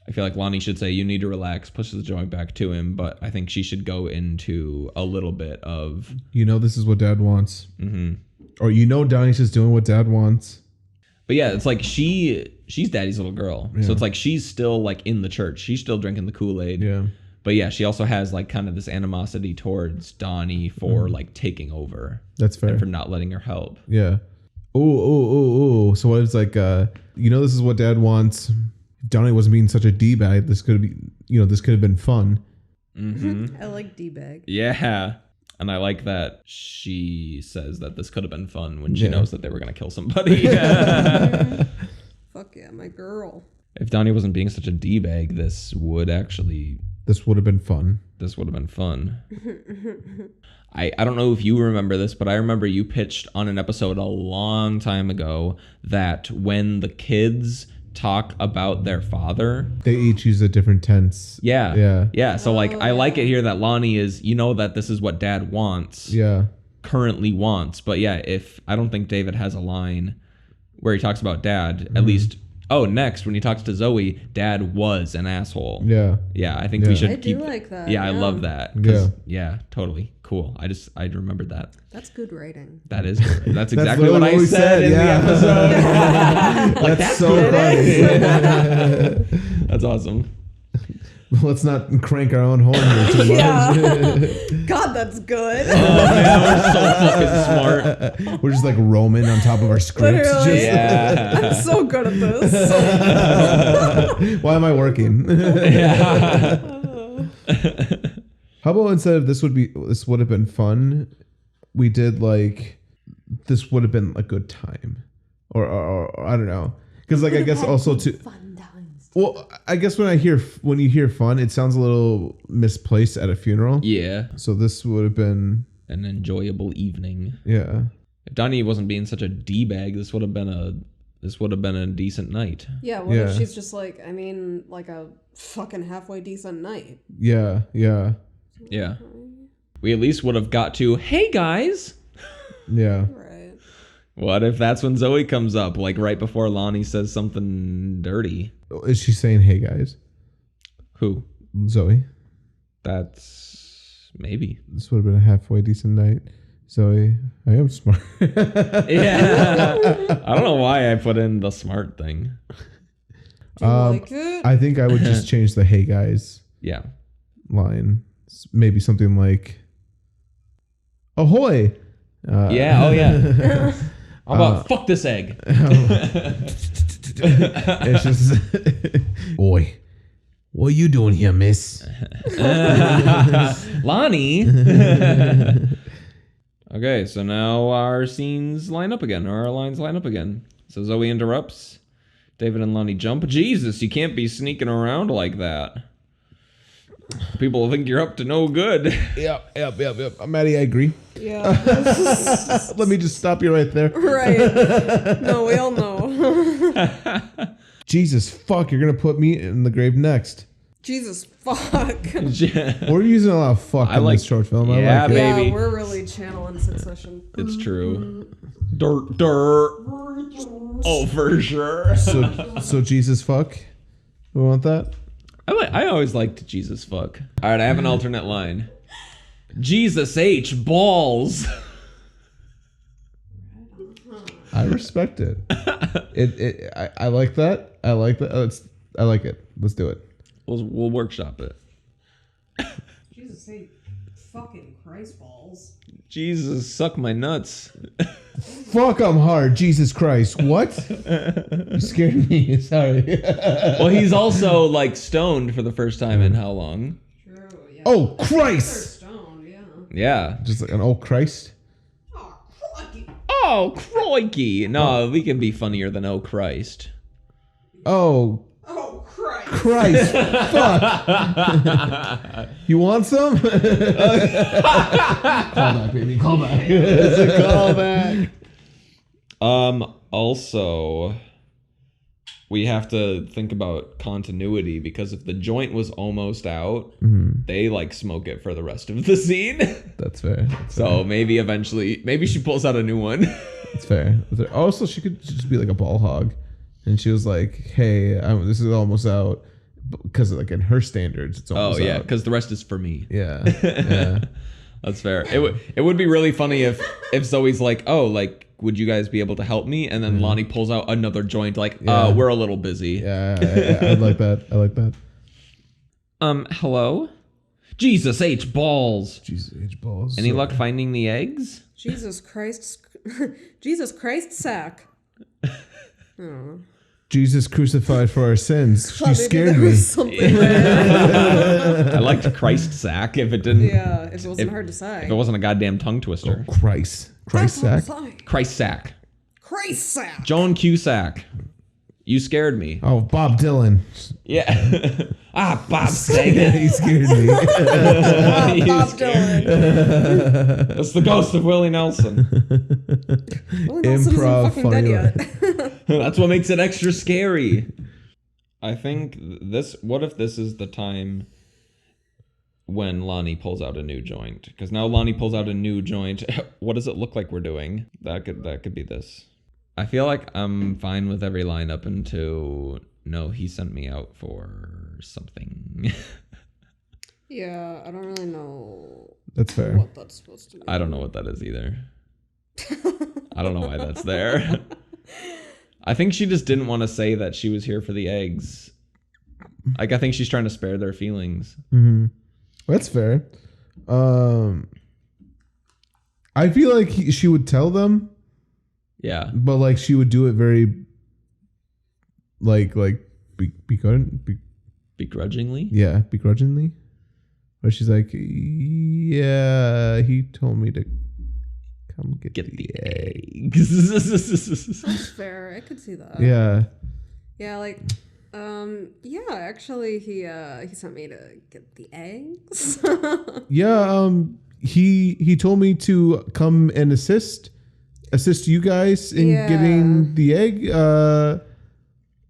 S6: I feel like Lonnie should say, you need to relax, pushes the joint back to him, but I think she should go into a little bit of,
S5: You know, this is what Dad wants.
S6: mm-hmm.
S5: Or you know, Donnie's just doing what Dad wants.
S6: But yeah, it's like she's Daddy's little girl. So it's like she's still like in the church. She's still drinking the Kool-Aid.
S5: Yeah.
S6: But yeah, she also has like kind of this animosity towards Donnie for like taking over.
S5: That's fair.
S6: And for not letting her help.
S5: Yeah. Oh. So what if it's like, you know, this is what Dad wants. If Donnie wasn't being such a D-bag, this could have been fun.
S6: Mm-hmm.
S4: I like D-bag.
S6: Yeah. And I like that she says that this could have been fun when she
S5: Yeah.
S6: knows that they were going to kill somebody.
S4: Fuck yeah, my girl.
S6: If Donnie wasn't being such a D-bag, this would have been fun. I don't know if you remember this, but I remember you pitched on an episode a long time ago that when the kids talk about their father,
S5: They each use a different tense.
S6: yeah.
S5: Yeah.
S6: So like, I like it here that Lonnie is, you know, that this is what Dad wants,
S5: Yeah.
S6: currently wants. But yeah, if I don't think David has a line where he talks about Dad, at least. Oh, next when he talks to Zoe, Dad was an asshole.
S5: Yeah.
S6: Yeah, I think we
S5: Yeah.
S6: should
S4: I
S6: keep.
S4: do like that.
S6: Yeah, I love that. 'Cause- yeah, totally cool. I remembered that.
S4: That's good writing.
S6: That is good. That's exactly what
S5: literally
S6: I
S5: what we
S6: said in
S5: yeah.
S6: the episode.
S5: That's so funny.
S6: That's awesome.
S5: Let's not crank our own horn here too much.
S4: God, that's good.
S6: We're so fucking smart.
S5: We're just like roaming on top of our scripts.
S4: Literally.
S5: Just,
S6: Yeah.
S4: I'm so good at this.
S5: Why am I working? How about instead of this would have been fun, we did like this would have been a good time, or I don't know, because like I guess also to
S4: Fun times.
S5: well I guess when you hear fun, it sounds a little misplaced at a funeral.
S6: Yeah,
S5: So this would have been
S6: an enjoyable evening.
S5: yeah.
S6: If Donnie wasn't being such a d-bag, this would have been a decent night.
S4: Yeah, what
S5: Yeah.
S4: if she's just like, I mean, like a fucking halfway decent night?
S5: Yeah.
S6: Yeah, we at least would have got to, hey guys.
S5: Yeah.
S4: Right.
S6: What if that's when Zoe comes up, like right before Lonnie says something dirty?
S5: Is she saying, "Hey guys"?
S6: Who?
S5: Zoe.
S6: That's maybe.
S5: This would have been a halfway decent night. Zoe, I am smart.
S6: Yeah. I don't know why I put in the smart thing.
S4: Do you like it?
S5: I think I would just change the "Hey guys"
S6: Yeah.
S5: line. Maybe something like, Ahoy!
S6: Yeah. Oh yeah. How about fuck this egg?
S5: It's just, oi, what are you doing here, miss?
S6: Lonnie. Okay, so now our scenes line up again, or our lines line up again. So Zoe interrupts. David and Lonnie jump. Jesus, you can't be sneaking around like that. People will think you're up to no good.
S5: Yep. Maddie, I agree.
S4: Yeah.
S5: Let me just stop you right there.
S4: Right. No, we all know.
S5: Jesus, fuck, you're gonna put me in the grave next.
S4: Jesus fuck.
S5: We're using a lot of fuck in
S6: like-
S5: this short film.
S6: Yeah,
S5: I like it.
S6: baby.
S4: Yeah, we're really channeling Succession.
S6: It's true. Dirt. Oh, for sure.
S5: So Jesus, fuck. We want that?
S6: I always liked Jesus fuck. All right, I have an alternate line. Jesus H balls.
S5: I respect it. I like that. I like that. I like it. Let's do it.
S6: We'll workshop it.
S4: Jesus, say fucking Christ balls.
S6: Jesus suck my nuts.
S5: Fuck, I'm hard. Jesus Christ. What? You scared me. Sorry.
S6: Well, he's also like stoned for the first time in how long?
S4: True, yeah.
S5: Oh, Christ.
S4: Stone, yeah.
S6: Yeah.
S5: Just like an oh, Christ.
S4: Oh, crikey.
S6: Oh, crikey. No, we can be funnier than oh Christ.
S5: Oh,
S4: Oh, Christ.
S5: Christ. Fuck. You want some? Call back, baby. Call back. It's a callback.
S6: Also, we have to think about continuity because if the joint was almost out, they like smoke it for the rest of the scene.
S5: That's fair.
S6: So maybe eventually, maybe she pulls out a new one.
S5: That's fair. Also, she could just be like a ball hog. And she was like, hey, this is almost out. Because like in her standards, it's almost
S6: Oh yeah,
S5: out.
S6: because the rest is for me.
S5: Yeah. Yeah.
S6: That's fair. It would be really funny if Zoe's like, oh, like, would you guys be able to help me? And then Lonnie pulls out another joint, like,
S5: Yeah.
S6: we're a little busy.
S5: Yeah. I like that. I like that.
S6: Hello? Jesus H balls.
S5: Jesus H balls.
S6: Any luck finding the eggs?
S4: Jesus Christ. Jesus Christ sack. Oh.
S5: Jesus crucified for our sins. She
S4: Maybe
S5: scared
S4: there
S5: me.
S4: was something there.
S6: I liked Christ sack if it didn't.
S4: Yeah, if it wasn't hard to say.
S6: If it wasn't a goddamn tongue twister.
S5: Christ. Christ sack.
S6: Christ sack.
S4: Christ sack.
S6: Joan Cusack. You scared me.
S5: Oh, Bob Dylan.
S6: Yeah. Bob Saget.
S5: He scared me.
S4: Bob Dylan.
S6: That's the ghost of Willie Nelson.
S4: Well, Nelson
S5: Improv
S4: isn't fucking dead yet.
S6: That's what makes it extra scary. I think what if this is the time when Lonnie pulls out a new joint? Because now Lonnie pulls out a new joint. What does it look like we're doing? That could be this. I feel like I'm fine with every line up until no, he sent me out for something.
S4: Yeah, I don't really know
S5: That's fair.
S4: what that's supposed to mean.
S6: I don't know what that is either. I don't know why that's there. I think she just didn't want to say that she was here for the eggs. Like, I think she's trying to spare their feelings.
S5: Mm-hmm. That's fair. I feel like she would tell them,
S6: Yeah.
S5: but like she would do it very, begrudgingly. Where she's like, yeah, he told me to come get the eggs.
S4: That's fair. I could see that.
S5: Yeah.
S4: Yeah, like, yeah, actually, he sent me to get the eggs.
S5: Yeah, he told me to come and assist you guys in
S4: Yeah.
S5: getting the egg.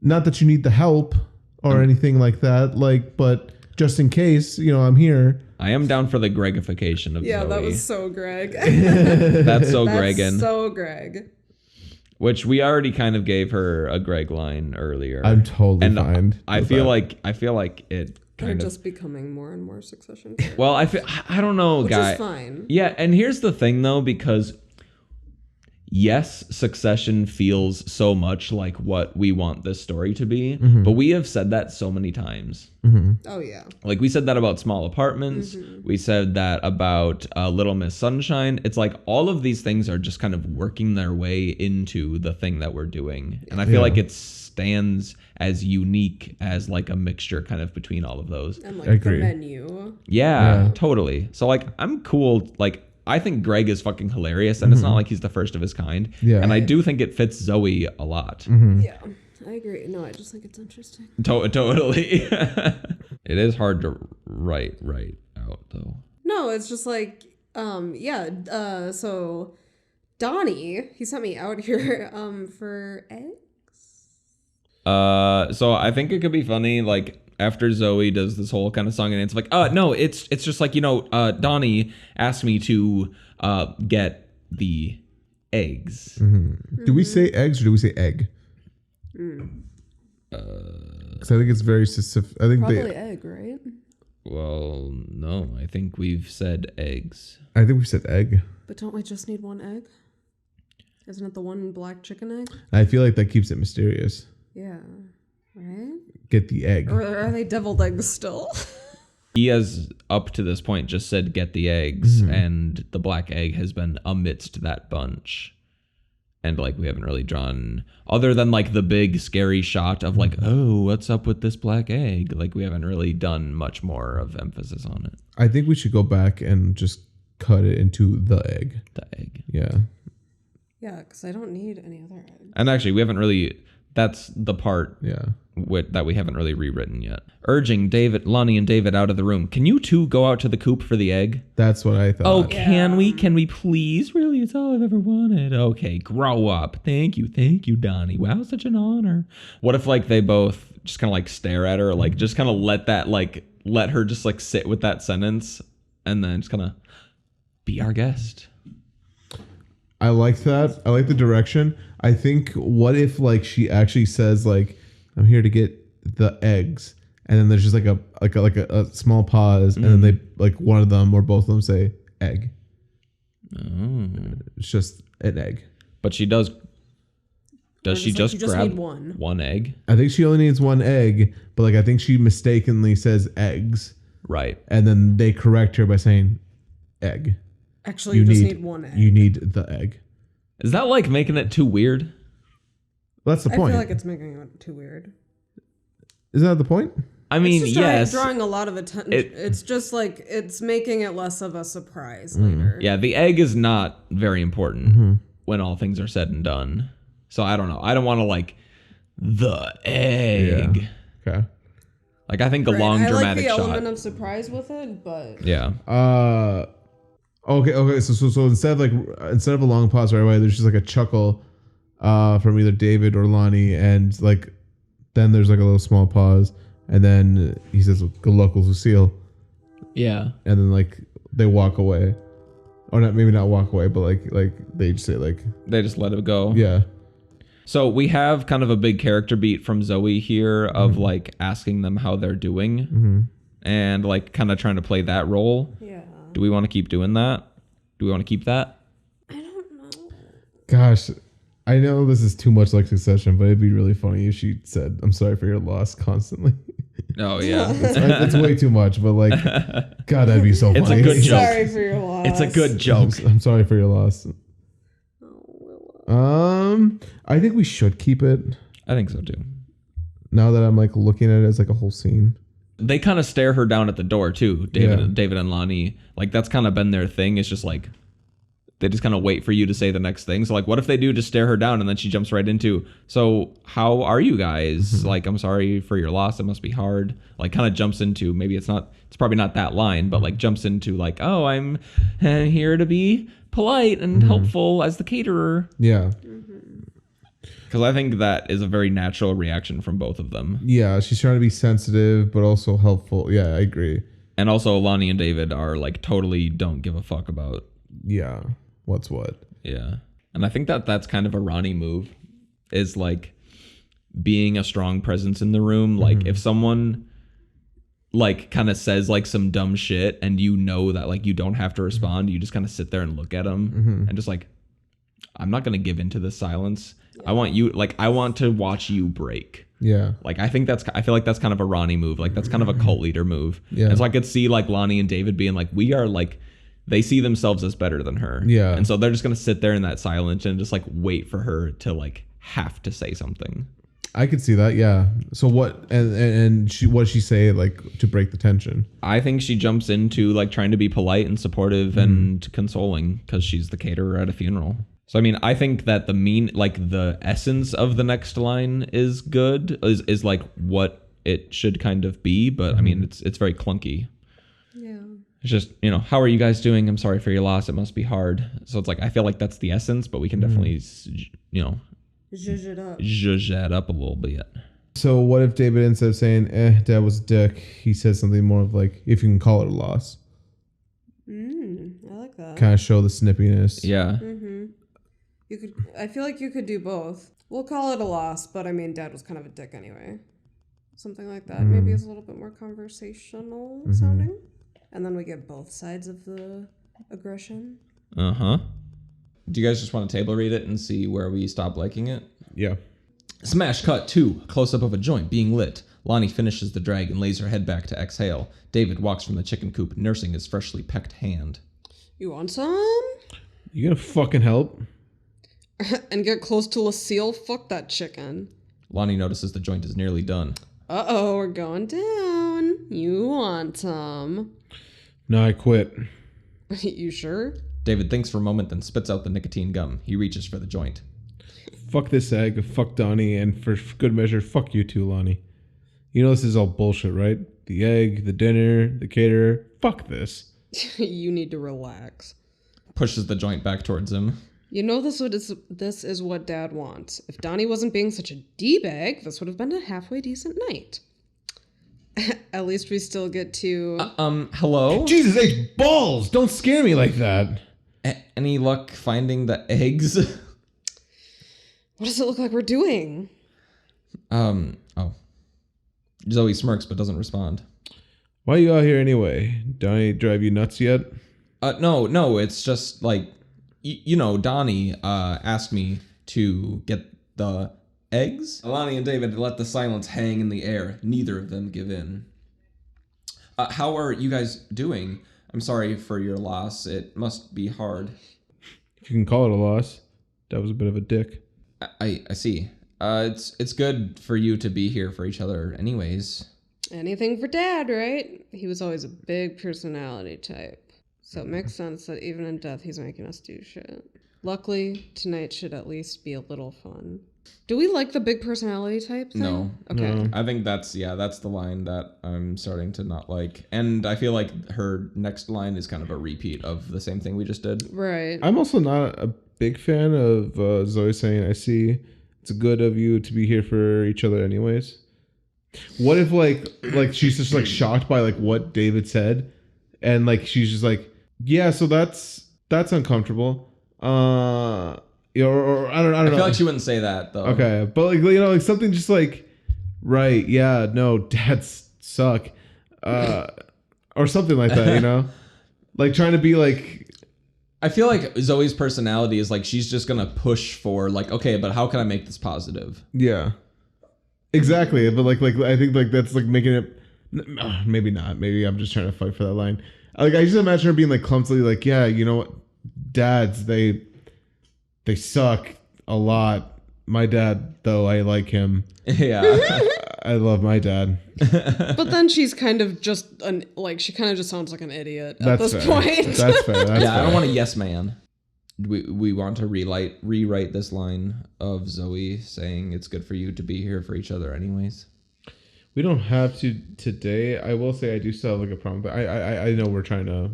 S5: Not that you need the help or anything like that, but just in case, I'm here.
S6: I am down for the Gregification of
S4: Yeah,
S6: Zoe.
S4: that was so Greg.
S6: That's so
S4: That's
S6: Gregan.
S4: so Greg.
S6: Which we already kind of gave her a Greg line earlier.
S5: I'm totally
S6: and
S5: fine.
S6: I
S5: with
S6: feel
S5: that.
S6: like it
S4: They're
S6: kind of.
S4: just becoming more and more Succession.
S6: Well, I don't know,
S4: Which
S6: guy.
S4: is fine.
S6: Yeah, and here's the thing though, because yes, Succession feels so much like what we want this story to be, but we have said that so many times.
S4: Oh yeah.
S6: Like we said that about Small Apartments. We said that about Little Miss Sunshine. It's like all of these things are just kind of working their way into the thing that we're doing. And I feel like it stands as unique as like a mixture kind of between all of those.
S4: And
S5: I
S4: like
S5: agree.
S4: the menu.
S6: Yeah, totally. So like I'm cool. Like I think Greg is fucking hilarious, and it's not like he's the first of his kind.
S5: Yeah.
S6: And I do think it fits Zoe a lot.
S4: Yeah. I agree. No, I just think it's interesting.
S6: Totally. It is hard to write out though.
S4: No, it's just like, so Donnie, he sent me out here, for eggs.
S6: So I think it could be funny, like after Zoe does this whole kind of song and it's like, no, it's just like, Donnie asked me to get the eggs.
S5: Do we say eggs or do we say egg? Because I think it's very specific. I think
S4: Probably egg, right?
S6: Well, no, I think we've said eggs.
S5: I think we said egg.
S4: But don't we just need one egg? Isn't it the one black chicken egg?
S5: I feel like that keeps it mysterious.
S4: Yeah. Right?
S5: Get the egg.
S4: Or are they deviled eggs still?
S6: He has, up to this point, just said get the eggs, and the black egg has been amidst that bunch. And like we haven't really drawn, other than like the big scary shot of like, oh, what's up with this black egg? Like we haven't really done much more of emphasis on it.
S5: I think we should go back and just cut it into the egg.
S6: The egg.
S5: Yeah.
S4: Yeah, because I don't need any other egg.
S6: And actually, we haven't really. That's the part
S5: Yeah.
S6: that we haven't really rewritten yet. Urging Lonnie and David out of the room. Can you two go out to the coop for the egg?
S5: That's what I thought.
S6: Oh, can we? Can we please? Really, it's all I've ever wanted. Okay, grow up. Thank you, Donnie. Wow, such an honor. What if like they both just kind of like stare at her, like just kind of let her just like sit with that sentence, and then just kind of be our guest.
S5: I like that. I like the direction. I think what if like she actually says like, I'm here to get the eggs, and then there's just like a small pause, and then they like one of them or both of them say egg. It's just an egg.
S6: But she does. Does she just
S4: you just
S6: grab
S4: need one.
S6: one egg?
S5: I think she only needs one egg, but like I think she mistakenly says eggs,
S6: Right.
S5: and then they correct her by saying egg.
S4: Actually, you just need one egg.
S5: You need the egg.
S6: Is that like making it too weird?
S5: That's the
S4: I
S5: point.
S4: feel like it's making it too weird.
S5: Isn't that the point?
S6: I mean,
S4: It's just
S6: yes.
S4: drawing a lot of attention.
S6: It-
S4: It's just like it's making it less of a surprise later.
S6: Yeah, the egg is not very important when all things are said and done. So I don't know. I don't want to like the egg.
S5: Okay.
S6: Like I think the
S4: Right,
S6: long
S4: I like
S6: dramatic
S4: the
S6: shot.
S4: element of surprise with it, but
S6: Yeah.
S5: Okay. So instead of a long pause right away, there's just like a chuckle from either David or Lonnie, and like then there's like a little small pause, and then he says, "Good luck with Lucille,"
S6: Yeah.
S5: and then like they walk away, or not, maybe not walk away, but like they just say like,
S6: They just let it go.
S5: yeah,
S6: So we have kind of a big character beat from Zoe here of like asking them how they're doing and like kind of trying to play that role.
S4: yeah.
S6: Do we want to keep doing that? Do we want to keep that?
S4: I don't know.
S5: gosh. I know this is too much like Succession, but it'd be really funny if she said, "I'm sorry for your loss" constantly.
S6: Oh yeah.
S5: It's way too much, but like, God, that'd be so funny.
S6: It's a good joke.
S4: Sorry for your loss.
S6: It's a good joke.
S5: I'm sorry for your loss. I think we should keep it
S6: I think so too.
S5: now that I'm like looking at it as like a whole scene.
S6: They kind of stare her down at the door too.
S5: Yeah.
S6: David and Lonnie. Like that's kind of been their thing. It's just like they just kind of wait for you to say the next thing. So like what if they do just stare her down and then she jumps right into, "So how are you guys?" Like, "I'm sorry for your loss. It must be hard." Like kind of jumps into, maybe it's probably not that line, but like jumps into like, "Oh, I'm here to be polite and helpful as the caterer."
S5: Yeah.
S6: Because I think that is a very natural reaction from both of them.
S5: Yeah. She's trying to be sensitive, but also helpful. Yeah, I agree.
S6: And also Lonnie and David are like totally don't give a fuck about.
S5: Yeah. What's what?
S6: Yeah. And I think that that's kind of a Ronnie move, is like being a strong presence in the room. Like if someone like kind of says like some dumb shit and you know that like you don't have to respond, you just kind of sit there and look at them and just like I'm not gonna give into the silence. I want to watch you break.
S5: Yeah.
S6: Like I feel like that's kind of a Ronnie move. Like that's kind of a cult leader move.
S5: Yeah.
S6: And so I could see like Lonnie and David being like, we are like, they see themselves as better than her.
S5: Yeah.
S6: And so they're just gonna sit there in that silence and just like wait for her to like have to say something.
S5: I could see that. Yeah. So what? And what does she say like to break the tension?
S6: I think she jumps into like trying to be polite and supportive and consoling because she's the caterer at a funeral. So I mean, I think that the essence of the next line is good, is like what it should kind of be, but I mean, it's very clunky.
S4: Yeah.
S6: It's just, how are you guys doing? I'm sorry for your loss. It must be hard. So it's like I feel like that's the essence, but we can definitely,
S4: Zhuzh it up.
S6: zhuzh that up a little bit.
S5: So what if David, instead of saying Dad was a dick, he says something more of like, if you can call it a loss,
S4: I like that.
S5: kind of show the snippiness.
S6: Yeah.
S4: I feel like you could do both. We'll call it a loss, but I mean, Dad was kind of a dick anyway. Something like that. Maybe it's a little bit more conversational sounding. And then we get both sides of the aggression.
S6: Uh-huh. Do you guys just want to table read it and see where we stop liking it?
S5: Yeah.
S6: Smash cut 2. Close-up of a joint being lit. Lonnie finishes the drag and lays her head back to exhale. David walks from the chicken coop, nursing his freshly pecked hand.
S4: You want some?
S5: You gonna fucking help?
S4: And get close to Lucille? Fuck that chicken.
S6: Lonnie notices the joint is nearly done.
S4: Uh-oh, we're going down. You want some?
S5: No, I quit.
S4: You sure?
S6: David thinks for a moment, then spits out the nicotine gum. He reaches for the joint.
S5: Fuck this egg, fuck Donnie, and for good measure, fuck you too, Lonnie. You know this is all bullshit, right? The egg, the dinner, the caterer. Fuck this.
S4: You need to relax.
S6: Pushes the joint back towards him.
S4: You know this is what Dad wants. If Donnie wasn't being such a D-bag, this would have been a halfway decent night. At least we still get to...
S6: Hello?
S5: Jesus H. balls! Don't scare me like that.
S6: Any luck finding the eggs?
S4: What does it look like we're doing?
S6: Oh. Zoe smirks but doesn't respond.
S5: Why are you out here anyway? Donnie drive you nuts yet?
S6: No, it's just like, Donnie asked me to get the eggs. Lonnie and David let the silence hang in the air. Neither of them give in. How are you guys doing? I'm sorry for your loss. It must be hard.
S5: If you can call it a loss. That was a bit of a dick.
S6: I see. It's good for you to be here for each other anyways.
S4: Anything for Dad, right? He was always a big personality type. So it makes sense that even in death, he's making us do shit. Luckily, tonight should at least be a little fun. Do we like the big personality type thing?
S6: No.
S4: Okay.
S5: No.
S6: I think that's the line that I'm starting to not like. And I feel like her next line is kind of a repeat of the same thing we just did.
S4: Right.
S5: I'm also not a big fan of Zoe saying, I see it's good of you to be here for each other anyways. What if like she's just like shocked by like what David said, and like she's just like, yeah, so that's uncomfortable. Or I don't know.
S6: I feel like she wouldn't say that though.
S5: Okay, but like something just like, right, yeah, no, dads suck, or something like that, like trying to be like.
S6: I feel like Zoe's personality is like she's just gonna push for like, okay, but how can I make this positive?
S5: Yeah, exactly. But like I think like that's like making it. Maybe not. Maybe I'm just trying to fight for that line. Like I just imagine her being like clumsily like, yeah, you know what, dads they suck a lot. My dad though, I like him.
S6: Yeah.
S5: I love my dad.
S4: But then she's kind of just she kind of just sounds like an idiot at this
S5: fair.
S4: point.
S5: That's fair. That's
S6: Yeah, I
S5: fair.
S6: don't want a yes man. We want to rewrite this line of Zoe saying it's good for you to be here for each other anyways.
S5: We don't have to today. I will say I do still have like a problem, but I know we're trying to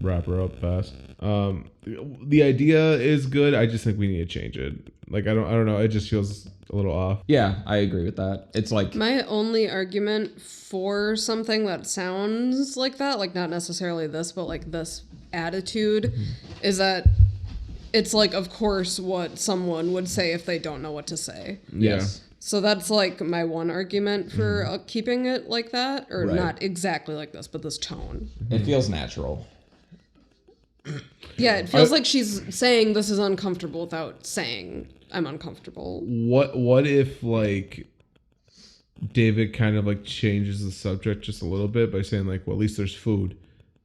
S5: wrap her up fast. The idea is good. I just think we need to change it. Like I don't know. It just feels a little off.
S6: Yeah, I agree with that. It's like
S4: My only argument for something that sounds like that, like not necessarily this, but like this attitude, is that it's like, of course, what someone would say if they don't know what to say.
S6: yes.
S4: So that's like my one argument for keeping it like that, or
S6: Right.
S4: not exactly like this, but this tone.
S6: It feels natural.
S4: Yeah, it feels like she's saying this is uncomfortable without saying I'm uncomfortable.
S5: What if like David kind of like changes the subject just a little bit by saying like, well, at least there's food,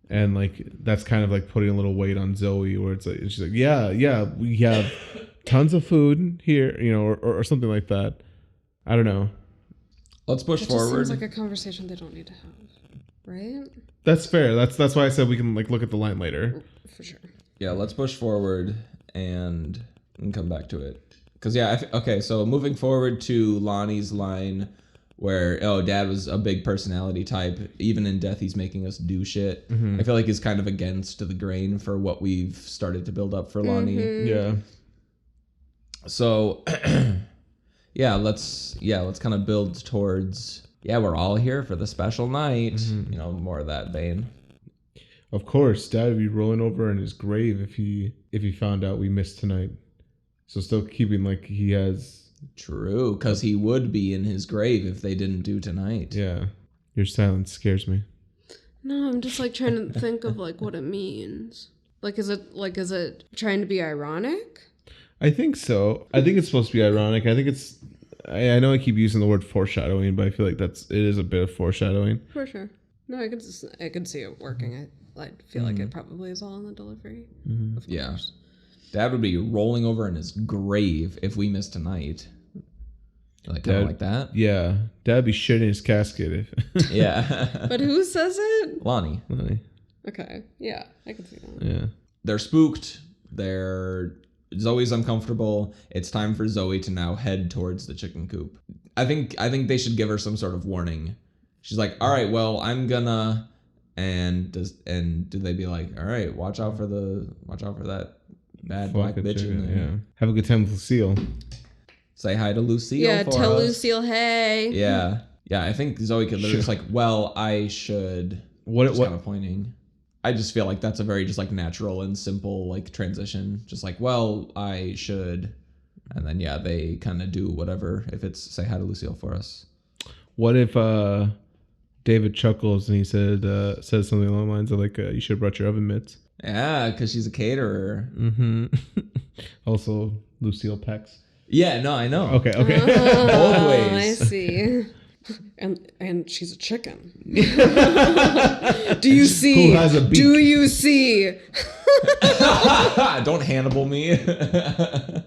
S5: and like that's kind of like putting a little weight on Zoe, where it's like she's like, yeah, we have tons of food here, you know, or something like that. I don't know.
S6: Let's push
S4: It just
S6: forward.
S4: seems like a conversation they don't need to have, right?
S5: That's fair. That's why I said we can like look at the line later.
S4: For sure.
S6: Yeah, let's push forward and come back to it. Because, yeah, okay, so moving forward to Lonnie's line where, Dad was a big personality type. Even in death, he's making us do shit. I feel like he's kind of against the grain for what we've started to build up for Lonnie.
S5: Yeah.
S6: So, let's kind of build towards, we're all here for the special night. You know, more of that vein.
S5: Of course, Dad would be rolling over in his grave if he found out we missed tonight. So still keeping like he has.
S6: True, because he would be in his grave if they didn't do tonight.
S5: Yeah, your silence scares me.
S4: No, I'm just like trying to think of like what it means. Is it trying to be ironic?
S5: I think so. I think it's supposed to be ironic. I think it's. I know I keep using the word foreshadowing, but I feel like it is a bit of foreshadowing.
S4: For sure. No, I could see it working. I feel like it probably is all in the delivery. Of course.
S6: Yeah. Dad would be rolling over in his grave if we missed tonight. Like kind of like that.
S5: Yeah, Dad'd be shitting his casket if.
S6: Yeah.
S4: But who says it?
S6: Lonnie.
S4: Okay. Yeah, I can see that.
S5: Yeah.
S6: They're spooked. Zoe's uncomfortable. It's time for Zoe to now head towards the chicken coop. I think they should give her some sort of warning. She's like, all right, well, I'm gonna, and do they be like, all right, watch out for that bad black bitch in there.
S5: Yeah. Have a good time with Lucille.
S6: Say hi to Lucille.
S4: Yeah,
S6: for
S4: tell
S6: us.
S4: Lucille, hey.
S6: Yeah. I think Zoe could literally just like, well, I should.
S5: What
S6: Kind of pointing. I just feel like that's a very just like natural and simple like transition. Just like, well, I should, and then they kind of do whatever. If it's say hi to Lucille for us.
S5: What if David chuckles and he says something along the lines of like, you should have brought your oven mitts.
S6: Yeah, because she's a caterer.
S5: Mm-hmm. Also, Lucille pecks.
S6: Yeah, no, I know.
S5: Okay.
S6: Both
S4: Oh,
S6: ways.
S4: I see. And she's a chicken. Do you see?
S5: Who has a beak?
S4: Do you see?
S6: Don't Hannibal me.
S5: That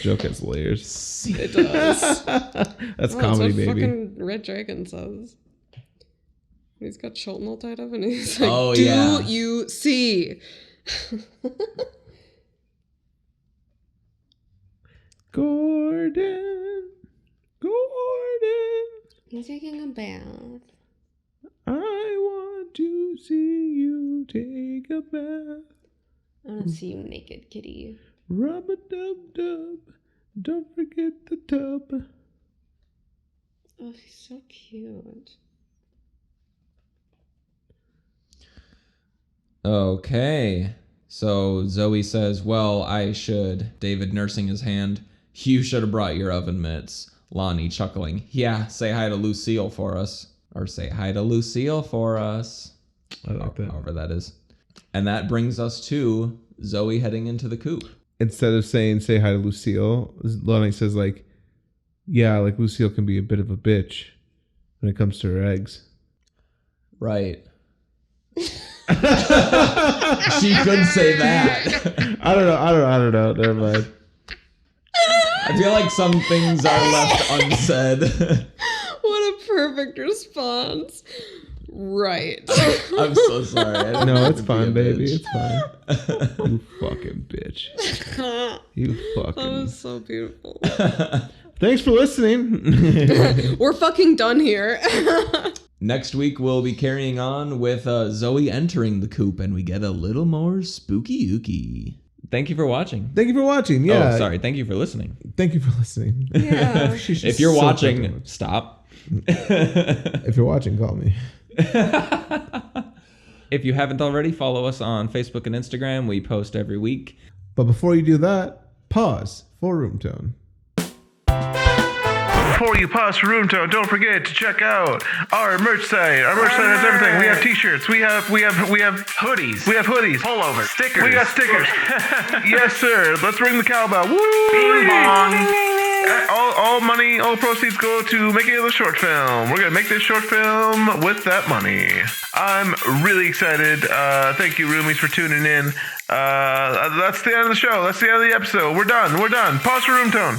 S5: joke has layers.
S4: It does.
S5: That's
S4: Oh,
S5: comedy,
S4: that's what
S5: baby.
S4: fucking Red Dragon says. He's got Chilton all tied up and he's like,
S6: Oh,
S4: do
S6: yeah.
S4: you see?
S5: Gordon.
S4: He's taking a bath.
S5: I want to see you take a bath.
S4: I want to see you naked, kitty.
S5: Rub-a-dub-dub. Don't forget the tub.
S4: Oh, he's so cute.
S6: Okay. So Zoe says, well, I should. David nursing his hand. You should have brought your oven mitts. Lonnie chuckling. Yeah, say hi to Lucille for us. Or say hi to Lucille for us.
S5: I like that.
S6: However that is. And that brings us to Zoe heading into the coop.
S5: Instead of saying say hi to Lucille, Lonnie says like, yeah, like Lucille can be a bit of a bitch when it comes to her eggs.
S6: Right. She could say that.
S5: I don't know. Never mind.
S6: I feel like some things are left unsaid.
S4: What a perfect response. Right.
S6: I'm so sorry. I didn't
S5: No,
S6: mean
S5: it's
S6: to be a
S5: fine, baby.
S6: bitch.
S5: It's fine. You fucking bitch. You
S4: That
S5: fucking.
S4: was so beautiful.
S5: Thanks for listening.
S4: We're fucking done here.
S6: Next week, we'll be carrying on with Zoe entering the coop, and we get a little more spooky-ooky. Thank you for watching.
S5: Thank you for watching. Yeah.
S6: Oh, sorry. Thank you for listening.
S5: Thank you for listening.
S4: Yeah.
S6: If you're
S5: so
S6: watching,
S5: fucking-
S6: stop.
S5: If you're watching, call me.
S6: If you haven't already, follow us on Facebook and Instagram. We post every week.
S5: But before you do that, pause for room tone.
S2: before you pause for Room Tone, don't forget to check out our merch site. Our merch site has everything. We have t-shirts. We have hoodies. We have hoodies.
S7: Pullovers. Stickers.
S2: We got stickers. Yes, sir. Let's ring the cowbell. Woo!
S7: Bing bong.
S2: All money, all proceeds go to making of the short film. We're going to make this short film with that money. I'm really excited. Thank you, Roomies, for tuning in. That's the end of the show. That's the end of the episode. We're done. Pause for Room Tone.